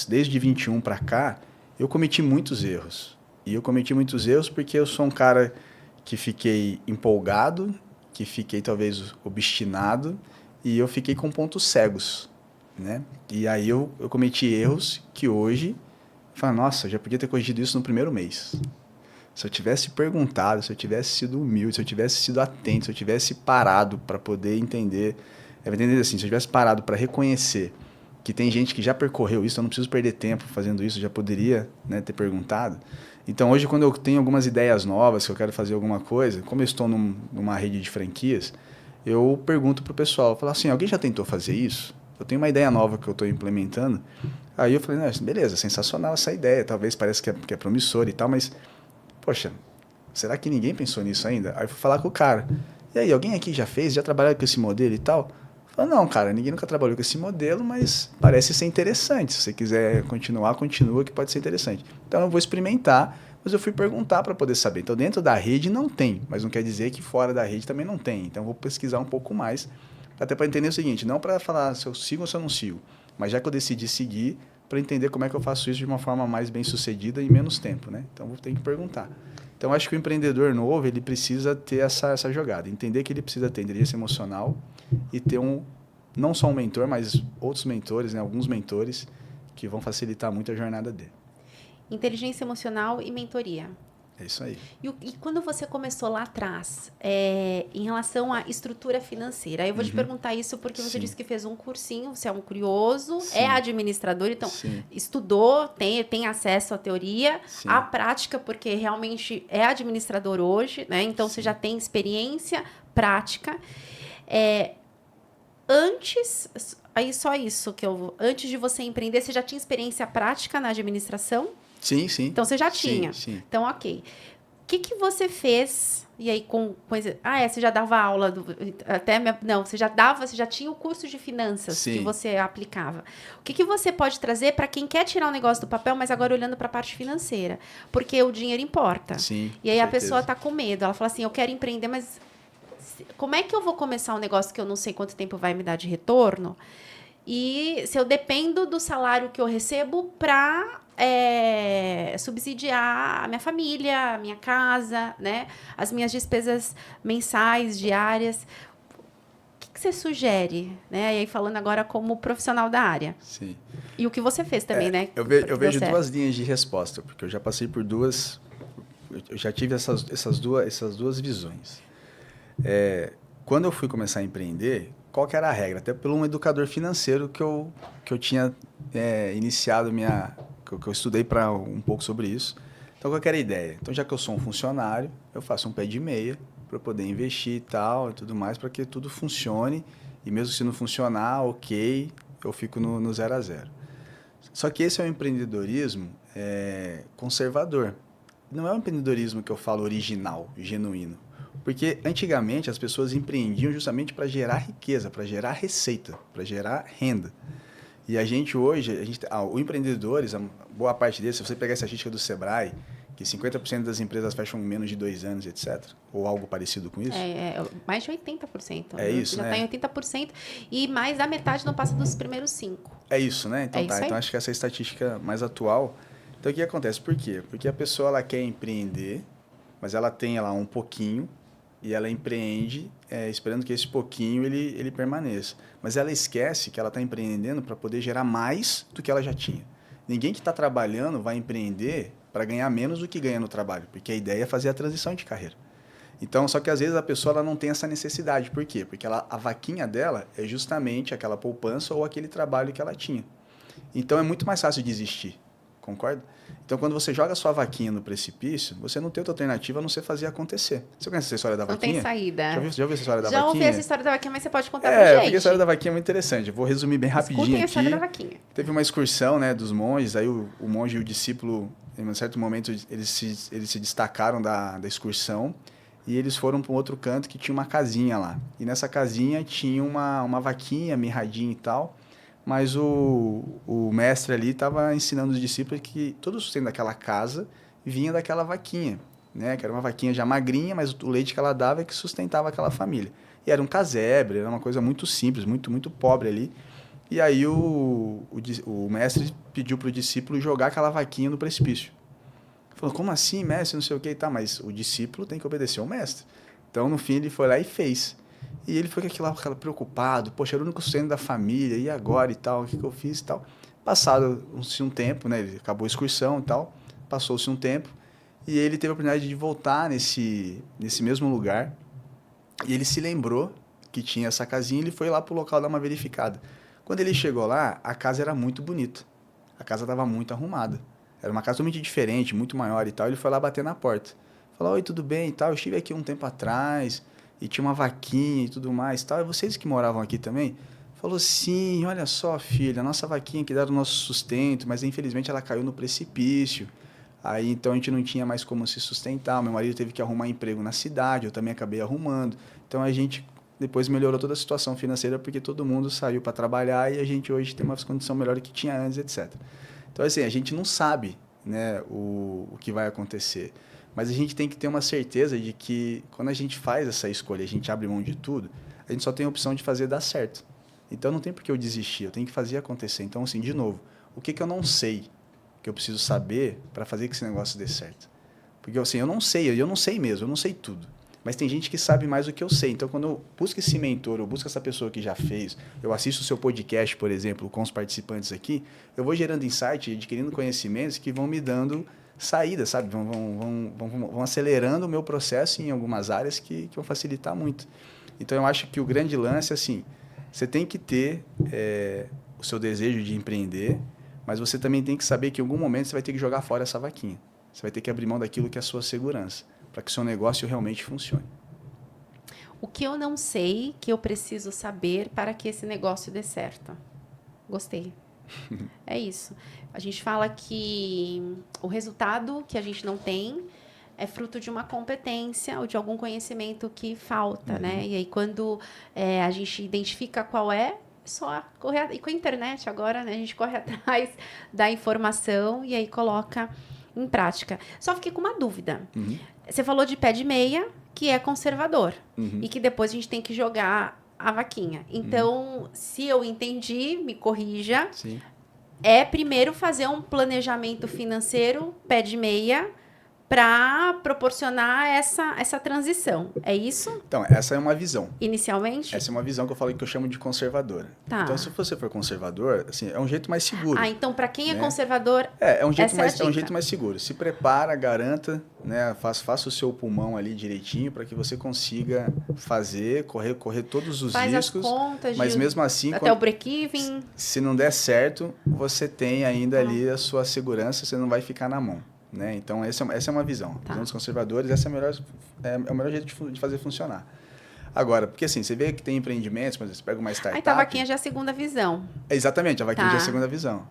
desde 21 para cá, eu cometi muitos erros. E eu cometi muitos erros porque eu sou um cara que fiquei empolgado, que fiquei talvez obstinado, e eu fiquei com pontos cegos, né? E aí eu cometi erros que hoje, eu falo, nossa, eu já podia ter corrigido isso no primeiro mês. Se eu tivesse perguntado, se eu tivesse sido humilde, se eu tivesse sido atento, se eu tivesse parado para poder entender, assim, se eu tivesse parado para reconhecer que tem gente que já percorreu isso, eu não preciso perder tempo fazendo isso, eu já poderia, né, ter perguntado. Então hoje, quando eu tenho algumas ideias novas, que eu quero fazer alguma coisa, como eu estou numa rede de franquias, eu pergunto pro pessoal, eu falo assim, alguém já tentou fazer isso? Eu tenho uma ideia nova que eu estou implementando. Aí eu falei, não, beleza, sensacional essa ideia, talvez pareça que é promissora e tal, mas poxa, será que ninguém pensou nisso ainda? Aí eu fui falar com o cara. E aí, alguém aqui já fez? Já trabalhou com esse modelo e tal? Eu falei, não, cara, ninguém nunca trabalhou com esse modelo, mas parece ser interessante. Se você quiser continuar, continua, que pode ser interessante. Então, eu vou experimentar, mas eu fui perguntar para poder saber. Então, dentro da rede não tem, mas não quer dizer que fora da rede também não tem. Então, eu vou pesquisar um pouco mais, até para entender o seguinte, não para falar se eu sigo ou se eu não sigo, mas já que eu decidi seguir, para entender como é que eu faço isso de uma forma mais bem sucedida em menos tempo, né? Então, vou ter que perguntar. Então, acho que o empreendedor novo, ele precisa ter essa jogada, entender que ele precisa ter inteligência emocional e ter não só um mentor, mas outros mentores, né? Alguns mentores que vão facilitar muito a jornada dele. Inteligência emocional e mentoria. É isso aí. E quando você começou lá atrás, em relação à estrutura financeira, eu vou te perguntar isso porque você disse que fez um cursinho, você é um curioso, é administrador, então estudou, tem acesso à teoria, à prática, porque realmente é administrador hoje, né? Então você já tem experiência prática. Só isso antes de você empreender, você já tinha experiência prática na administração? Sim, sim. Então, você já tinha. Sim. Então, ok. O que você fez? E aí, com coisa... você já dava aula? Não, você já tinha o curso de finanças que você aplicava. O que você pode trazer para quem quer tirar o negócio do papel, mas agora olhando para a parte financeira? Porque o dinheiro importa. Sim, e aí, a pessoa está com medo. Ela fala assim, eu quero empreender, mas como é que eu vou começar um negócio que eu não sei quanto tempo vai me dar de retorno? E se eu dependo do salário que eu recebo para subsidiar a minha família, a minha casa, né? As minhas despesas mensais, diárias. O que você sugere? Né? E aí, falando agora como profissional da área. Sim. E o que você fez também, né? Eu vejo duas linhas de resposta, porque eu já passei por duas... Eu já tive essas duas visões. Quando eu fui começar a empreender, qual que era a regra? Até pelo um educador financeiro que eu tinha iniciado que eu estudei para um pouco sobre isso. Então, qual que era a ideia? Então, já que eu sou um funcionário, eu faço um pé de meia para poder investir e tal e tudo mais, para que tudo funcione. E mesmo se não funcionar, ok, eu fico no 0 a 0. Só que esse é um empreendedorismo conservador. Não é um empreendedorismo que eu falo original, genuíno. Porque antigamente as pessoas empreendiam justamente para gerar riqueza, para gerar receita, para gerar renda. E a gente hoje, os empreendedores, a boa parte deles, se você pegar essa estatística do Sebrae, que 50% das empresas fecham em menos de 2 anos, etc., ou algo parecido com isso. Mais de 80%. É isso, já né? Já está em 80% e mais da metade não passa dos primeiros 5%. É isso, né? Então, então acho que essa é a estatística mais atual. Então, o que acontece? Por quê? Porque a pessoa ela quer empreender, mas ela tem lá um pouquinho, e ela empreende esperando que esse pouquinho ele permaneça. Mas ela esquece que ela está empreendendo para poder gerar mais do que ela já tinha. Ninguém que está trabalhando vai empreender para ganhar menos do que ganha no trabalho, porque a ideia é fazer a transição de carreira. Então, só que às vezes a pessoa ela não tem essa necessidade. Por quê? Porque a vaquinha dela é justamente aquela poupança ou aquele trabalho que ela tinha. Então, é muito mais fácil desistir. Concorda? Então, quando você joga a sua vaquinha no precipício, você não tem outra alternativa a não ser fazer acontecer. Você conhece essa história da vaquinha? Não tem saída. Já ouviu essa história da vaquinha? Já ouvi essa história da vaquinha, mas você pode contar pra gente. Porque a história da vaquinha é muito interessante. Eu vou resumir bem rapidinho aqui. A história da vaquinha. Teve uma excursão, né, dos monges, aí o monge e o discípulo, em um certo momento, eles se destacaram da excursão e eles foram para um outro canto que tinha uma casinha lá. E nessa casinha tinha uma vaquinha mirradinha e tal, mas o mestre ali estava ensinando os discípulos que todo o sustento daquela casa vinha daquela vaquinha. né? Que era uma vaquinha já magrinha, mas o leite que ela dava é que sustentava aquela família. E era um casebre, era uma coisa muito simples, muito, muito pobre ali. E aí o mestre pediu para o discípulo jogar aquela vaquinha no precipício. Falou, como assim, mestre? Não sei o que, tá, mas o discípulo tem que obedecer ao mestre. Então, no fim, ele foi lá e fez. E ele foi com aquilo preocupado, poxa, era o único sustento da família, e agora e tal, o que eu fiz e tal. Passado-se um tempo, né, ele acabou a excursão e tal, passou-se um tempo, e ele teve a oportunidade de voltar nesse mesmo lugar, e ele se lembrou que tinha essa casinha, e ele foi lá pro local dar uma verificada. Quando ele chegou lá, a casa era muito bonita, a casa estava muito arrumada, era uma casa totalmente diferente, muito maior e tal, ele foi lá bater na porta. Falou, oi, tudo bem e tal, eu estive aqui um tempo atrás, e tinha uma vaquinha e tudo mais e tal, e vocês que moravam aqui também? Falou, sim, olha só, filha, a nossa vaquinha que dá o nosso sustento, mas infelizmente ela caiu no precipício, aí então a gente não tinha mais como se sustentar, meu marido teve que arrumar emprego na cidade, eu também acabei arrumando, então a gente depois melhorou toda a situação financeira porque todo mundo saiu para trabalhar e a gente hoje tem uma condição melhor do que tinha antes, etc. Então, assim, a gente não sabe, né, o que vai acontecer. Mas a gente tem que ter uma certeza de que quando a gente faz essa escolha, a gente abre mão de tudo, a gente só tem a opção de fazer dar certo. Então, não tem por que eu desistir, eu tenho que fazer acontecer. Então, assim, de novo, o que eu não sei que eu preciso saber para fazer que esse negócio dê certo? Porque, assim, eu não sei mesmo, eu não sei tudo. Mas tem gente que sabe mais do que eu sei. Então, quando eu busco esse mentor, eu busco essa pessoa que já fez, eu assisto o seu podcast, por exemplo, com os participantes aqui, eu vou gerando insight, adquirindo conhecimentos que vão me dando saída, sabe? Vão acelerando o meu processo em algumas áreas que vão facilitar muito. Então, eu acho que o grande lance é assim, você tem que ter o seu desejo de empreender, mas você também tem que saber que em algum momento você vai ter que jogar fora essa vaquinha. Você vai ter que abrir mão daquilo que é a sua segurança, para que o seu negócio realmente funcione. O que eu não sei que eu preciso saber para que esse negócio dê certo? Gostei. É isso. A gente fala que o resultado que a gente não tem é fruto de uma competência ou de algum conhecimento que falta, né? E aí, quando a gente identifica qual é, só correr... E com a internet agora, né? A gente corre atrás da informação e aí coloca em prática. Só fiquei com uma dúvida. Você falou de pé de meia, que é conservador. E que depois a gente tem que jogar a vaquinha. Então, se eu entendi, me corrija. Sim. É primeiro fazer um planejamento financeiro, pé de meia, para proporcionar essa transição. É isso? Então, essa é uma visão. Inicialmente? Essa é uma visão que eu falei que eu chamo de conservadora. Tá. Então, se você for conservador, assim, é um jeito mais seguro. Ah, então para quem é né? conservador, é um jeito essa mais, é a é um dica. jeito mais seguro. Se prepara, garanta, né? Faça o seu pulmão ali direitinho para que você consiga correr todos os Faz riscos. as contas, Mas mesmo assim, até o break-even. se não der certo, você tem ainda ali a sua segurança, você não vai ficar na mão. Né? Então, essa é uma visão. A visão dos conservadores, essa é o melhor jeito de fazer funcionar. Agora, porque assim, você vê que tem empreendimentos, mas você pega uma startup... Aí tá, a vaquinha já é a segunda visão. Exatamente, a vaquinha já é a segunda visão.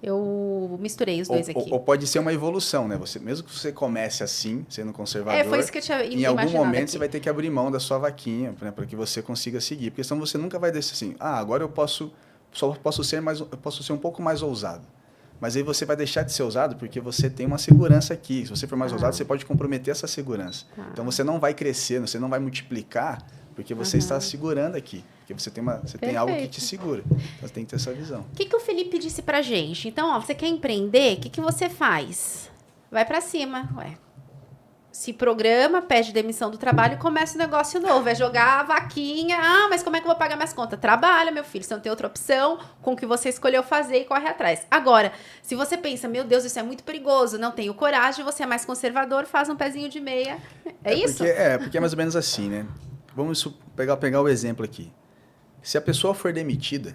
Eu misturei os dois aqui. Ou pode ser uma evolução, né? Mesmo que você comece assim, sendo conservador... Foi isso que eu tinha em algum momento aqui. você vai ter que abrir mão da sua vaquinha, né? Para que você consiga seguir. Porque senão você nunca vai descer assim, agora eu posso ser um pouco mais ousado. Mas aí você vai deixar de ser ousado porque você tem uma segurança aqui. Se você for mais ousado, você pode comprometer essa segurança. Então, você não vai crescer, você não vai multiplicar porque você está segurando aqui. Porque você tem algo que te segura. Então, você tem que ter essa visão. O que o Felipe disse pra gente? Então, você quer empreender? O que você faz? Vai pra cima. Se programa, pede demissão do trabalho e começa um negócio novo. É jogar a vaquinha. Mas como é que eu vou pagar minhas contas? Trabalha, meu filho. Você não tem outra opção com o que você escolheu fazer e corre atrás. Agora, se você pensa, meu Deus, isso é muito perigoso, não tenho coragem, você é mais conservador, faz um pezinho de meia. É isso? Porque é mais ou menos assim, né? Vamos pegar o exemplo aqui. Se a pessoa for demitida,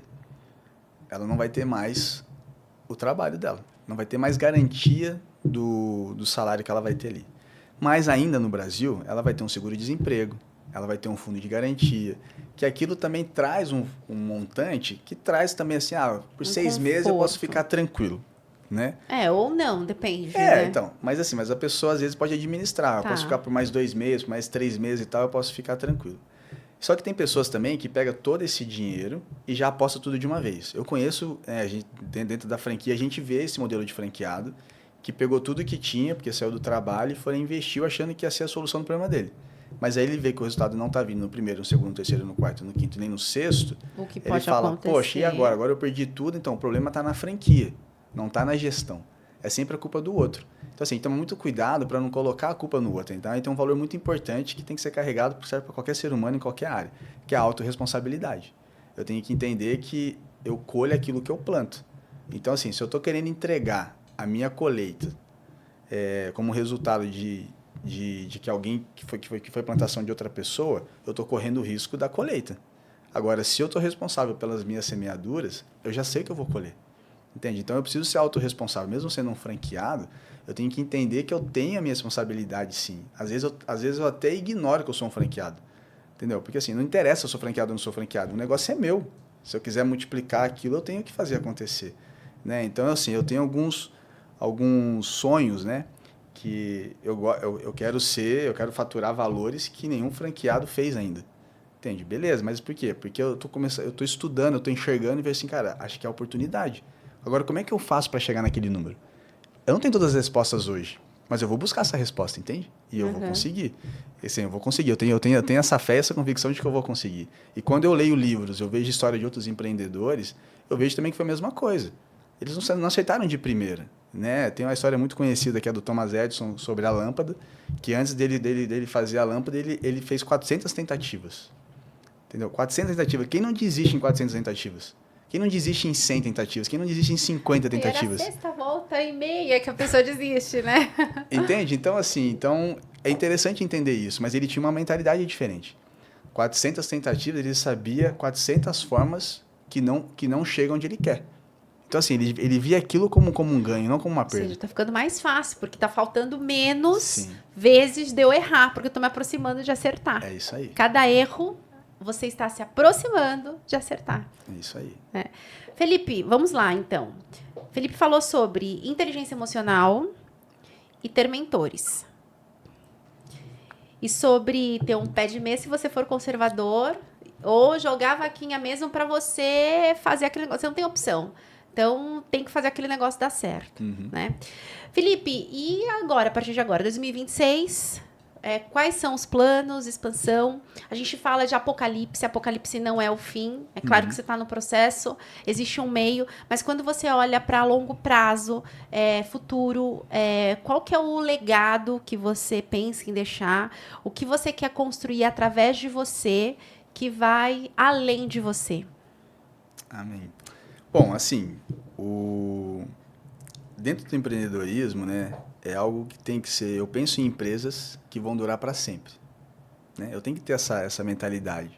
ela não vai ter mais o trabalho dela. Não vai ter mais garantia do salário que ela vai ter ali. Mas ainda no Brasil, ela vai ter um seguro-desemprego, ela vai ter um fundo de garantia, que aquilo também traz um montante que traz também assim, por 6 meses eu posso ficar tranquilo, né? Ou não, depende, né? Então, mas a pessoa às vezes pode administrar, eu posso ficar por mais 2 meses, por mais 3 meses e tal, eu posso ficar tranquilo. Só que tem pessoas também que pegam todo esse dinheiro e já aposta tudo de uma vez. Eu conheço, dentro da franquia, a gente vê esse modelo de franqueado, que pegou tudo que tinha, porque saiu do trabalho, e foi investiu achando que ia ser a solução do problema dele. Mas aí ele vê que o resultado não está vindo no primeiro, no segundo, no terceiro, no quarto, no quinto, nem no sexto. O que Ele pode fala, acontecer. poxa, e agora? Agora eu perdi tudo, então o problema está na franquia, não está na gestão. É sempre a culpa do outro. Então, assim, toma muito cuidado para não colocar a culpa no outro. Então, aí tem um valor muito importante que tem que ser carregado, que serve para qualquer ser humano em qualquer área, que é a autorresponsabilidade. Eu tenho que entender que eu colho aquilo que eu planto. Então, assim, se eu estou querendo entregar a minha colheita como resultado de que alguém que foi plantação de outra pessoa, eu estou correndo o risco da colheita. Agora, se eu estou responsável pelas minhas semeaduras, eu já sei que eu vou colher. Entende? Então, eu preciso ser autorresponsável. Mesmo sendo um franqueado, eu tenho que entender que eu tenho a minha responsabilidade, sim. Às vezes eu até ignoro que eu sou um franqueado. Entendeu? Porque, assim, não interessa se eu sou franqueado ou não sou franqueado. O negócio é meu. Se eu quiser multiplicar aquilo, eu tenho que fazer acontecer. Né? Então, assim, eu tenho alguns sonhos, né? Que eu quero faturar valores que nenhum franqueado fez ainda. Entende? Beleza, mas por quê? Porque eu tô estudando, eu tô enxergando e vejo assim, cara, acho que é a oportunidade. Agora, como é que eu faço para chegar naquele número? Eu não tenho todas as respostas hoje, mas eu vou buscar essa resposta, entende? E eu vou conseguir. E, assim, eu vou conseguir. Eu tenho essa fé, essa convicção de que eu vou conseguir. E quando eu leio livros, eu vejo história de outros empreendedores, eu vejo também que foi a mesma coisa. Eles não aceitaram de primeira. Né? Tem uma história muito conhecida que é do Thomas Edison sobre a lâmpada, que antes dele fazer a lâmpada, ele fez 400 tentativas. Entendeu? 400 tentativas. Quem não desiste em 400 tentativas? Quem não desiste em 100 tentativas? Quem não desiste em 50 tentativas? E era a sexta volta e meia que a pessoa desiste, né? Entende? Então, assim, é interessante entender isso, mas ele tinha uma mentalidade diferente. 400 tentativas, ele sabia 400 formas que não chegam onde ele quer. Então, assim, ele via aquilo como um ganho, não como uma perda. Ou seja, tá ficando mais fácil, porque tá faltando menos vezes de eu errar, porque eu tô me aproximando de acertar. É isso aí. Cada erro, você está se aproximando de acertar. É isso aí. Felipe, vamos lá, então. Felipe falou sobre inteligência emocional e ter mentores. E sobre ter um pé de meia se você for conservador, ou jogar a vaquinha mesmo para você fazer aquele negócio. Você não tem opção. Então, tem que fazer aquele negócio dar certo, né? Felipe, e agora, a partir de agora, 2026, quais são os planos, expansão? A gente fala de apocalipse não é o fim. É claro que você está no processo, existe um meio, mas quando você olha para longo prazo, futuro, qual que é o legado que você pensa em deixar? O que você quer construir através de você que vai além de você? Amém. Bom, assim, dentro do empreendedorismo, né, é algo que tem que ser... Eu penso em empresas que vão durar para sempre. Né? Eu tenho que ter essa mentalidade.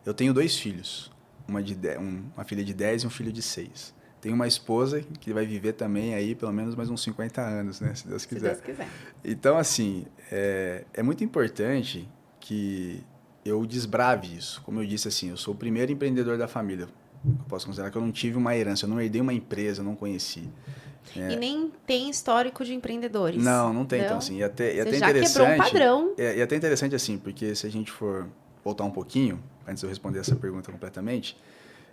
Eu tenho 2 filhos, uma filha de 10 e um filho de 6. Tenho uma esposa que vai viver também aí pelo menos mais uns 50 anos, né, se Deus quiser. Se Deus quiser. Então, assim, é muito importante que eu desbrave isso. Como eu disse, assim, eu sou o primeiro empreendedor da família. Eu posso considerar que eu não tive uma herança, eu não herdei uma empresa, eu não conheci. E nem tem histórico de empreendedores. Não tem. Não? Então, assim, e até Você já interessante... quebrou um padrão. E até interessante, assim, porque se a gente for voltar um pouquinho, antes de eu responder essa pergunta completamente,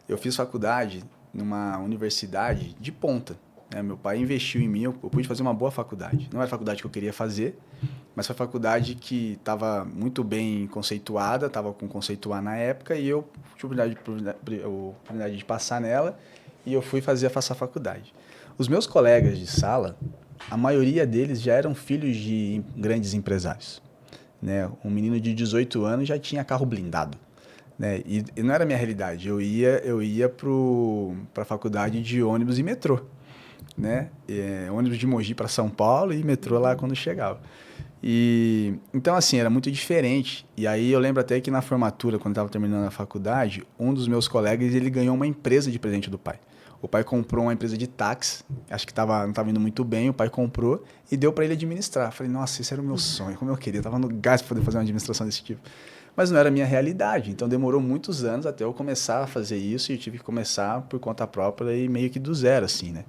eu fiz faculdade numa universidade de ponta. Né? Meu pai investiu em mim, eu pude fazer uma boa faculdade. Não era a faculdade que eu queria fazer, mas foi a faculdade que estava muito bem conceituada, estava com conceito A na época, e eu tive a oportunidade de passar nela, e eu fui fazer a faculdade. Os meus colegas de sala, a maioria deles já eram filhos de grandes empresários. Né? Um menino de 18 anos já tinha carro blindado. Né? E não era a minha realidade, eu ia para a faculdade de ônibus e metrô. Né? Ônibus de Mogi para São Paulo e metrô lá quando chegava. Então, assim, era muito diferente. E aí eu lembro até que na formatura, quando eu estava terminando a faculdade, um dos meus colegas, ele ganhou uma empresa de presente do pai. O pai comprou uma empresa de táxi, acho que não estava indo muito bem, o pai comprou e deu para ele administrar. Falei, nossa, esse era o meu sonho, como eu queria, eu estava no gás para poder fazer uma administração desse tipo. Mas não era a minha realidade, então demorou muitos anos até eu começar a fazer isso e eu tive que começar por conta própria e meio que do zero, assim, né?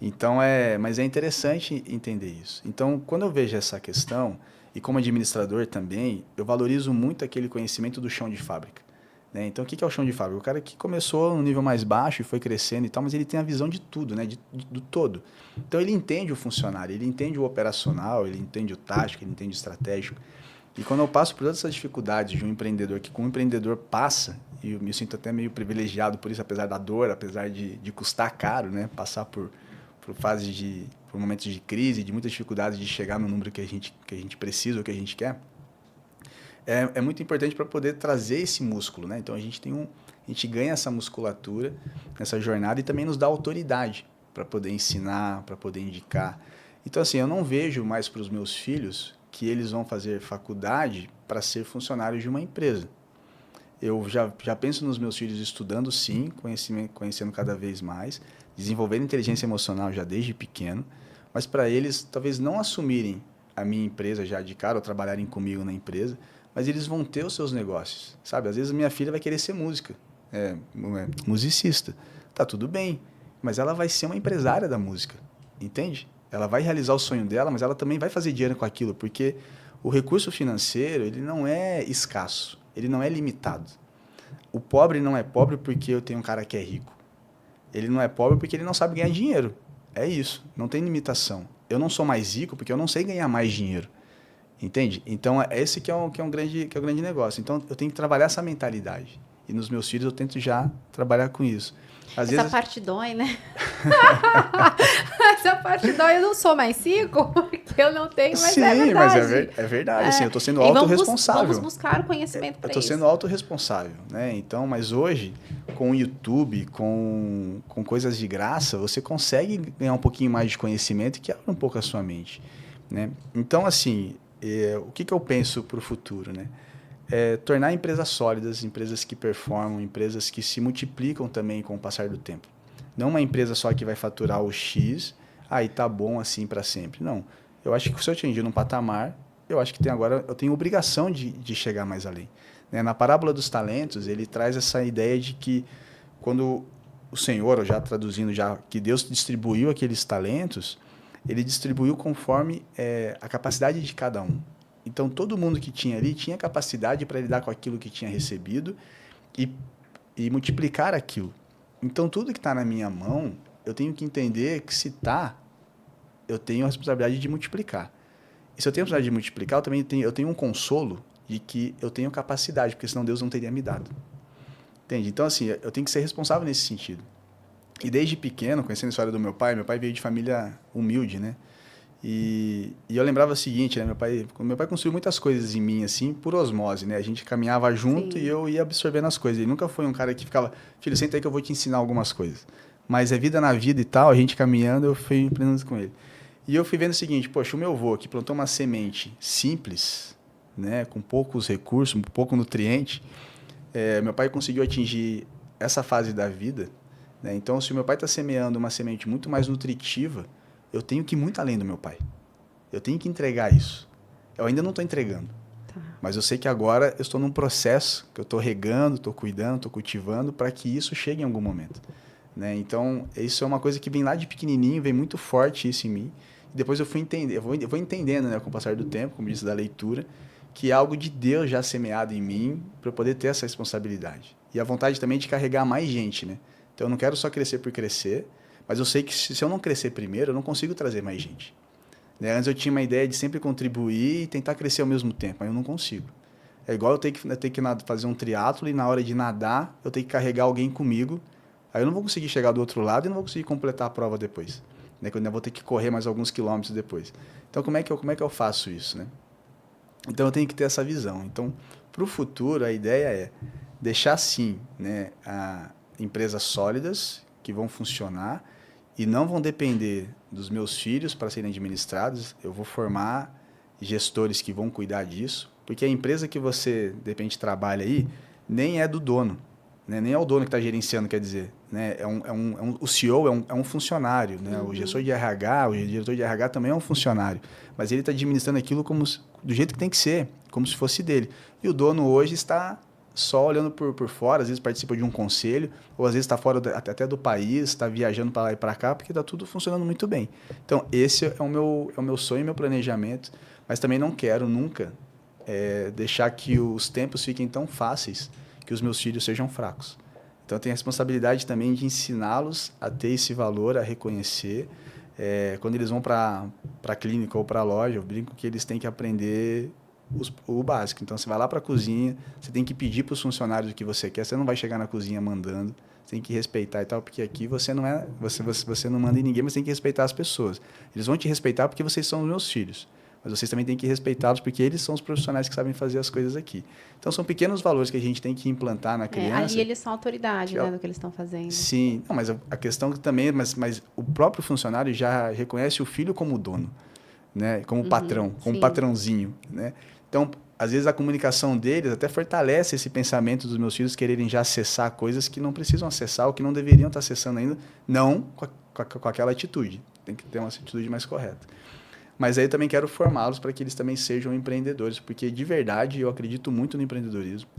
Então, mas é interessante entender isso. Então, quando eu vejo essa questão, e como administrador também, eu valorizo muito aquele conhecimento do chão de fábrica. né? Então, o que é o chão de fábrica? O cara que começou no nível mais baixo e foi crescendo e tal, mas ele tem a visão de tudo, né? Do todo. Então, ele entende o funcionário, ele entende o operacional, ele entende o tático, ele entende o estratégico. E quando eu passo por todas essas dificuldades de um empreendedor, que como um empreendedor passa, e eu me sinto até meio privilegiado por isso, apesar da dor, apesar de custar caro, né? Passar por fases por momentos de crise, de muitas dificuldades de chegar no número que a gente precisa ou que a gente quer, é muito importante para poder trazer esse músculo, né? Então a gente ganha essa musculatura nessa jornada e também nos dá autoridade para poder ensinar, para poder indicar. Então assim, eu não vejo mais para os meus filhos que eles vão fazer faculdade para ser funcionários de uma empresa. Eu já penso nos meus filhos estudando sim, conhecendo cada vez mais, desenvolvendo inteligência emocional já desde pequeno, mas para eles talvez não assumirem a minha empresa já de cara ou trabalharem comigo na empresa, mas eles vão ter os seus negócios, sabe? Às vezes minha filha vai querer ser musicista. Tá tudo bem, mas ela vai ser uma empresária da música, entende? Ela vai realizar o sonho dela, mas ela também vai fazer dinheiro com aquilo, porque o recurso financeiro, ele não é escasso, ele não é limitado. O pobre não é pobre porque eu tenho um cara que é rico. Ele não é pobre porque ele não sabe ganhar dinheiro. É isso, não tem limitação. Eu não sou mais rico porque eu não sei ganhar mais dinheiro. Entende? Então, é esse que é um grande negócio. Então, eu tenho que trabalhar essa mentalidade. E nos meus filhos eu tento já trabalhar com isso. Essa parte dói, né? Essa parte dói. Eu não sou mais rico porque eu não tenho, mas sim, é verdade. Mas é verdade. Assim, eu estou sendo autorresponsável. Vamos buscar o conhecimento para isso. Eu estou sendo autorresponsável, né? Então, mas hoje, com o YouTube, com coisas de graça, você consegue ganhar um pouquinho mais de conhecimento que abre um pouco a sua mente, né? Então, assim, o que eu penso para o futuro, né? Tornar empresas sólidas, empresas que performam, empresas que se multiplicam também com o passar do tempo. Não uma empresa só que vai faturar o X, aí tá bom assim para sempre. Não. Eu acho que se eu atingir um patamar, eu acho que eu tenho obrigação de chegar mais além. Né? Na parábola dos talentos, ele traz essa ideia de que quando o Senhor, já traduzindo já, que Deus distribuiu aqueles talentos, ele distribuiu conforme a capacidade de cada um. Então, todo mundo que tinha ali tinha capacidade para lidar com aquilo que tinha recebido e multiplicar aquilo. Então, tudo que está na minha mão, eu tenho que entender que se está, eu tenho a responsabilidade de multiplicar. E se eu tenho a responsabilidade de multiplicar, eu tenho um consolo de que eu tenho capacidade, porque senão Deus não teria me dado. Entende? Então, assim, eu tenho que ser responsável nesse sentido. E desde pequeno, conhecendo a história do meu pai veio de família humilde, né? E eu lembrava o seguinte, né? Meu pai construiu muitas coisas em mim, assim, por osmose, né? A gente caminhava junto. Sim. E eu ia absorvendo as coisas. Ele nunca foi um cara que ficava, filho, senta aí que eu vou te ensinar algumas coisas. Mas é vida na vida e tal, a gente caminhando, eu fui aprendendo com ele. E eu fui vendo o seguinte, poxa, o meu avô que plantou uma semente simples, né? Com poucos recursos, pouco nutriente, meu pai conseguiu atingir essa fase da vida, né? Então, se o meu pai está semeando uma semente muito mais nutritiva, eu tenho que ir muito além do meu pai. Eu tenho que entregar isso. Eu ainda não estou entregando. Tá. Mas eu sei que agora eu estou num processo que eu estou regando, estou cuidando, estou cultivando para que isso chegue em algum momento. Né? Então, isso é uma coisa que vem lá de pequenininho, vem muito forte isso em mim. E depois eu vou entendendo, né, com o passar do tempo, como disse da leitura, que é algo de Deus já semeado em mim para eu poder ter essa responsabilidade. E a vontade também de carregar mais gente. Né? Então, eu não quero só crescer por crescer, mas eu sei que se eu não crescer primeiro, eu não consigo trazer mais gente. Né? Antes eu tinha uma ideia de sempre contribuir e tentar crescer ao mesmo tempo, mas eu não consigo. É igual eu ter que fazer um triatlo e na hora de nadar, eu tenho que carregar alguém comigo. Aí eu não vou conseguir chegar do outro lado e não vou conseguir completar a prova depois. Né? Eu ainda vou ter que correr mais alguns quilômetros depois. Então, como é que eu faço isso? Né? Então, eu tenho que ter essa visão. Então, para o futuro, a ideia é deixar, sim, né, empresas sólidas que vão funcionar e não vão depender dos meus filhos para serem administrados. Eu vou formar gestores que vão cuidar disso, porque a empresa que você, de repente, trabalha aí, nem é do dono, né? Nem é o dono que está gerenciando, quer dizer. Né? O CEO é um funcionário, né? Uhum. O gestor de RH, o diretor de RH também é um funcionário, mas ele está administrando aquilo do jeito que tem que ser, como se fosse dele. E o dono hoje está só olhando por fora, às vezes participa de um conselho, ou às vezes está fora até do país, está viajando para lá e para cá, porque está tudo funcionando muito bem. Então, esse é o meu sonho e meu planejamento, mas também não quero nunca deixar que os tempos fiquem tão fáceis que os meus filhos sejam fracos. Então, eu tenho a responsabilidade também de ensiná-los a ter esse valor, a reconhecer. Quando eles vão para a clínica ou para a loja, eu brinco que eles têm que aprender o básico. Então, você vai lá para a cozinha, você tem que pedir para os funcionários o que você quer, você não vai chegar na cozinha mandando, você tem que respeitar e tal, porque aqui você não você não manda em ninguém, mas tem que respeitar as pessoas. Eles vão te respeitar porque vocês são os meus filhos, mas vocês também têm que respeitá-los porque eles são os profissionais que sabem fazer as coisas aqui. Então, são pequenos valores que a gente tem que implantar na criança. Ali eles são autoridade, né, do que eles estão fazendo. Sim, não, mas a questão também, mas o próprio funcionário já reconhece o filho como dono, né, como patrão, como patrãozinho, né? Então, às vezes a comunicação deles até fortalece esse pensamento dos meus filhos quererem já acessar coisas que não precisam acessar ou que não deveriam estar acessando ainda, não com aquela atitude. Tem que ter uma atitude mais correta. Mas aí eu também quero formá-los para que eles também sejam empreendedores, porque de verdade eu acredito muito no empreendedorismo.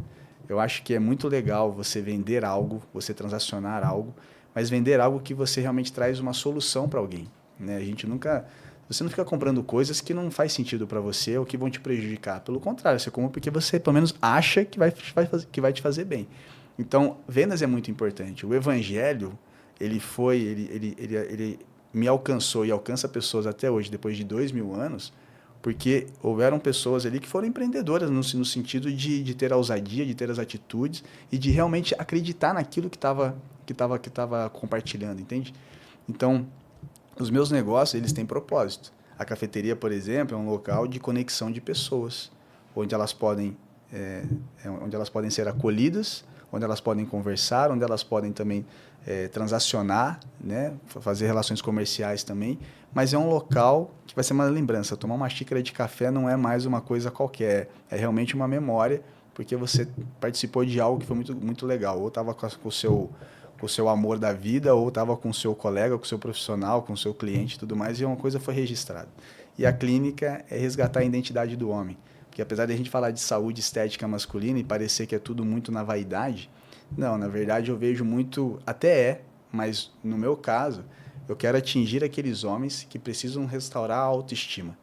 Eu acho que é muito legal você vender algo, você transacionar algo, mas vender algo que você realmente traz uma solução para alguém, né? Você não fica comprando coisas que não faz sentido para você ou que vão te prejudicar. Pelo contrário, você compra porque você, pelo menos, acha que vai te fazer bem. Então, vendas é muito importante. O evangelho, ele me alcançou e alcança pessoas até hoje, depois de 2000 anos, porque houveram pessoas ali que foram empreendedoras no sentido de ter a ousadia, de ter as atitudes e de realmente acreditar naquilo que estava compartilhando, entende? Então, os meus negócios, eles têm propósito. A cafeteria, por exemplo, é um local de conexão de pessoas, onde elas podem ser acolhidas, onde elas podem conversar, onde elas podem também transacionar, né? Fazer relações comerciais também, mas é um local que vai ser uma lembrança. Tomar uma xícara de café não é mais uma coisa qualquer, é realmente uma memória, porque você participou de algo que foi muito, muito legal, ou estava com o seu amor da vida, ou estava com o seu colega, com o seu profissional, com o seu cliente e tudo mais, e uma coisa foi registrada. E a clínica é resgatar a identidade do homem. Porque apesar de a gente falar de saúde estética masculina e parecer que é tudo muito na vaidade, não, na verdade eu vejo muito, mas no meu caso, eu quero atingir aqueles homens que precisam restaurar a autoestima,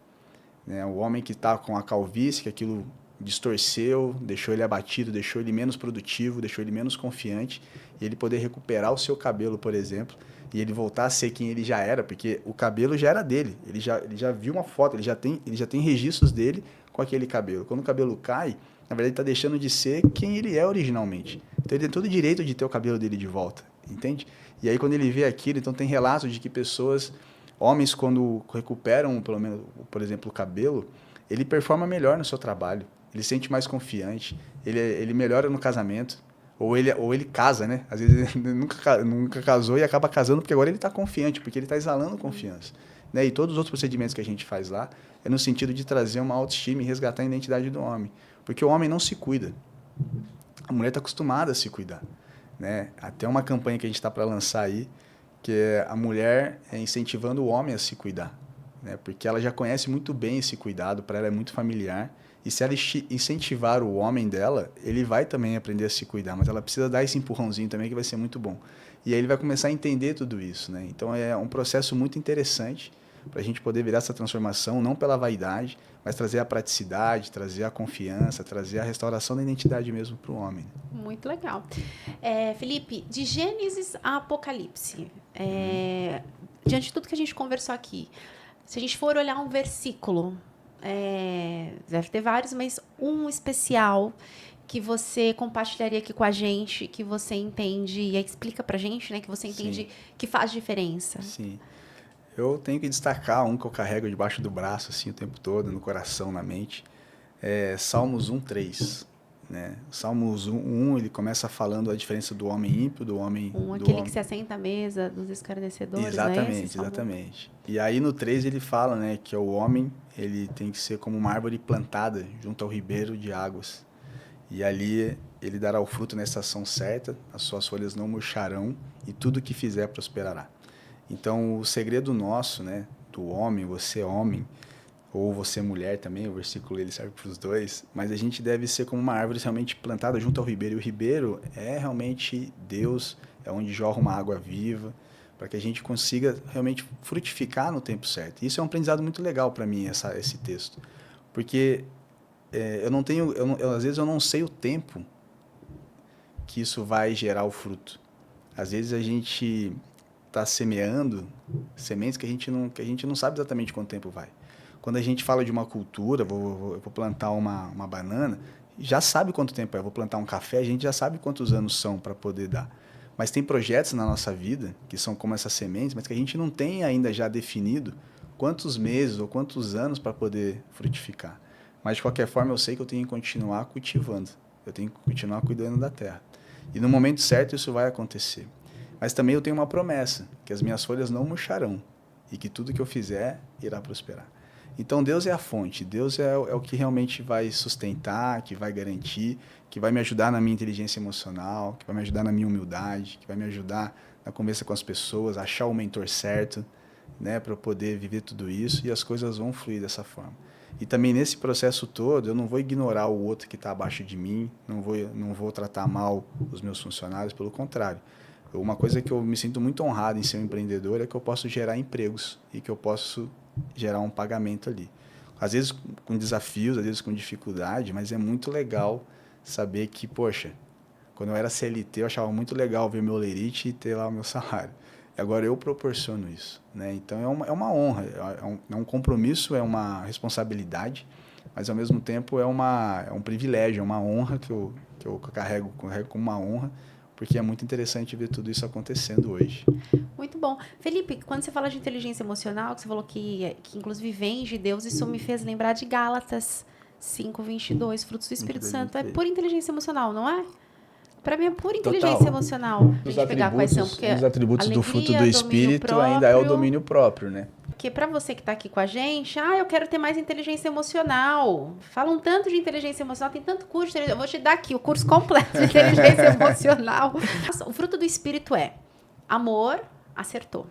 né? O homem que está com a calvície, que aquilo distorceu, deixou ele abatido, deixou ele menos produtivo, deixou ele menos confiante, e ele poder recuperar o seu cabelo, por exemplo, e ele voltar a ser quem ele já era, porque o cabelo já era dele, ele já viu uma foto, ele já tem registros dele com aquele cabelo. Quando o cabelo cai, na verdade ele está deixando de ser quem ele é originalmente. Então ele tem todo o direito de ter o cabelo dele de volta, entende? E aí quando ele vê aquilo, então tem relatos de que homens quando recuperam, pelo menos, por exemplo, o cabelo, ele performa melhor no seu trabalho, ele se sente mais confiante, ele melhora no casamento, ou ele casa, né? Às vezes ele nunca casou e acaba casando porque agora ele está confiante, porque ele está exalando confiança, né? E todos os outros procedimentos que a gente faz lá é no sentido de trazer uma autoestima e resgatar a identidade do homem, porque o homem não se cuida, a mulher está acostumada a se cuidar, né? Até uma campanha que a gente está para lançar aí, que é a mulher incentivando o homem a se cuidar, né? Porque ela já conhece muito bem esse cuidado, para ela é muito familiar. E se ela incentivar o homem dela, ele vai também aprender a se cuidar, mas ela precisa dar esse empurrãozinho também, que vai ser muito bom. E aí ele vai começar a entender tudo isso, né? Então é um processo muito interessante para a gente poder virar essa transformação, não pela vaidade, mas trazer a praticidade, trazer a confiança, trazer a restauração da identidade mesmo para o homem. Muito legal. Felipe, de Gênesis a Apocalipse, diante de tudo que a gente conversou aqui, se a gente for olhar um versículo, deve ter vários, mas um especial que você compartilharia aqui com a gente, que você entende e explica pra gente, né? Que você entende que faz diferença. Sim. Eu tenho que destacar um que eu carrego debaixo do braço, assim, o tempo todo, no coração, na mente. Salmos 1:3. Né? Salmos 1, ele começa falando a diferença do homem ímpio, do homem... Aquele que se assenta à mesa dos escarnecedores, exatamente, não é esse? Exatamente. E aí no 3 ele fala, né, que o homem ele tem que ser como uma árvore plantada junto ao ribeiro de águas. E ali ele dará o fruto na estação certa, as suas folhas não murcharão e tudo que fizer prosperará. Então o segredo nosso, né, do homem, homem, ou você mulher também, o versículo ele serve para os dois, mas a gente deve ser como uma árvore realmente plantada junto ao ribeiro. E o ribeiro é realmente Deus, é onde jorra uma água viva, para que a gente consiga realmente frutificar no tempo certo. E isso é um aprendizado muito legal para mim, esse texto, porque às vezes eu não sei o tempo que isso vai gerar o fruto. Às vezes a gente está semeando sementes que a gente não sabe exatamente quanto tempo vai. Quando a gente fala de uma cultura, eu vou plantar uma banana, já sabe quanto tempo é. Eu vou plantar um café, a gente já sabe quantos anos são para poder dar. Mas tem projetos na nossa vida que são como essas sementes, mas que a gente não tem ainda já definido quantos meses ou quantos anos para poder frutificar. Mas, de qualquer forma, eu sei que eu tenho que continuar cultivando. Eu tenho que continuar cuidando da terra. E no momento certo isso vai acontecer. Mas também eu tenho uma promessa, que as minhas folhas não murcharão e que tudo que eu fizer irá prosperar. Então, Deus é a fonte, Deus é o que realmente vai sustentar, que vai garantir, que vai me ajudar na minha inteligência emocional, que vai me ajudar na minha humildade, que vai me ajudar na conversa com as pessoas, achar o mentor certo, né, para eu poder viver tudo isso, e as coisas vão fluir dessa forma. E também nesse processo todo, eu não vou ignorar o outro que está abaixo de mim, não vou tratar mal os meus funcionários, pelo contrário. Uma coisa que eu me sinto muito honrado em ser um empreendedor é que eu posso gerar empregos e que eu posso gerar um pagamento ali. Às vezes com desafios, às vezes com dificuldade, mas é muito legal saber que, poxa, quando eu era CLT, eu achava muito legal ver meu lerite e ter lá o meu salário. E agora eu proporciono isso, né? Então é uma honra, é um compromisso, é uma responsabilidade, mas ao mesmo tempo é um privilégio, é uma honra que eu carrego como uma honra, porque é muito interessante ver tudo isso acontecendo hoje. Muito bom. Felipe, quando você fala de inteligência emocional, que você falou que inclusive vem de Deus, isso me fez lembrar de Gálatas 5:22, frutos do Espírito Santo. É pura inteligência emocional, não é? Para mim é pura inteligência emocional. Um dos atributos do fruto do Espírito próprio, ainda é o domínio próprio, né? Porque para você que está aqui com a gente, eu quero ter mais inteligência emocional. Falam tanto de inteligência emocional, tem tanto curso. Eu vou te dar aqui o curso completo de inteligência emocional. O fruto do Espírito é amor, acertou.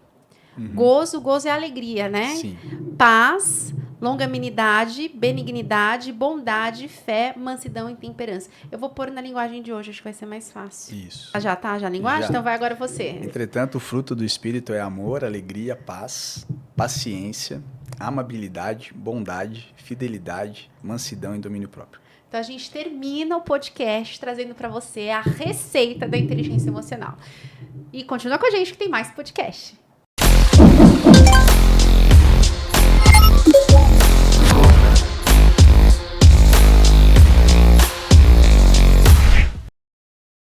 Gozo é alegria, né? Sim. Paz, longanimidade, benignidade, bondade, fé, mansidão e temperança. Eu vou pôr na linguagem de hoje, acho que vai ser mais fácil. Isso. Já tá a linguagem? Já. Então vai agora você. Entretanto, o fruto do Espírito é amor, alegria, paz, paciência, amabilidade, bondade, fidelidade, mansidão e domínio próprio. Então a gente termina o podcast trazendo para você a receita da inteligência emocional. E continua com a gente que tem mais podcast.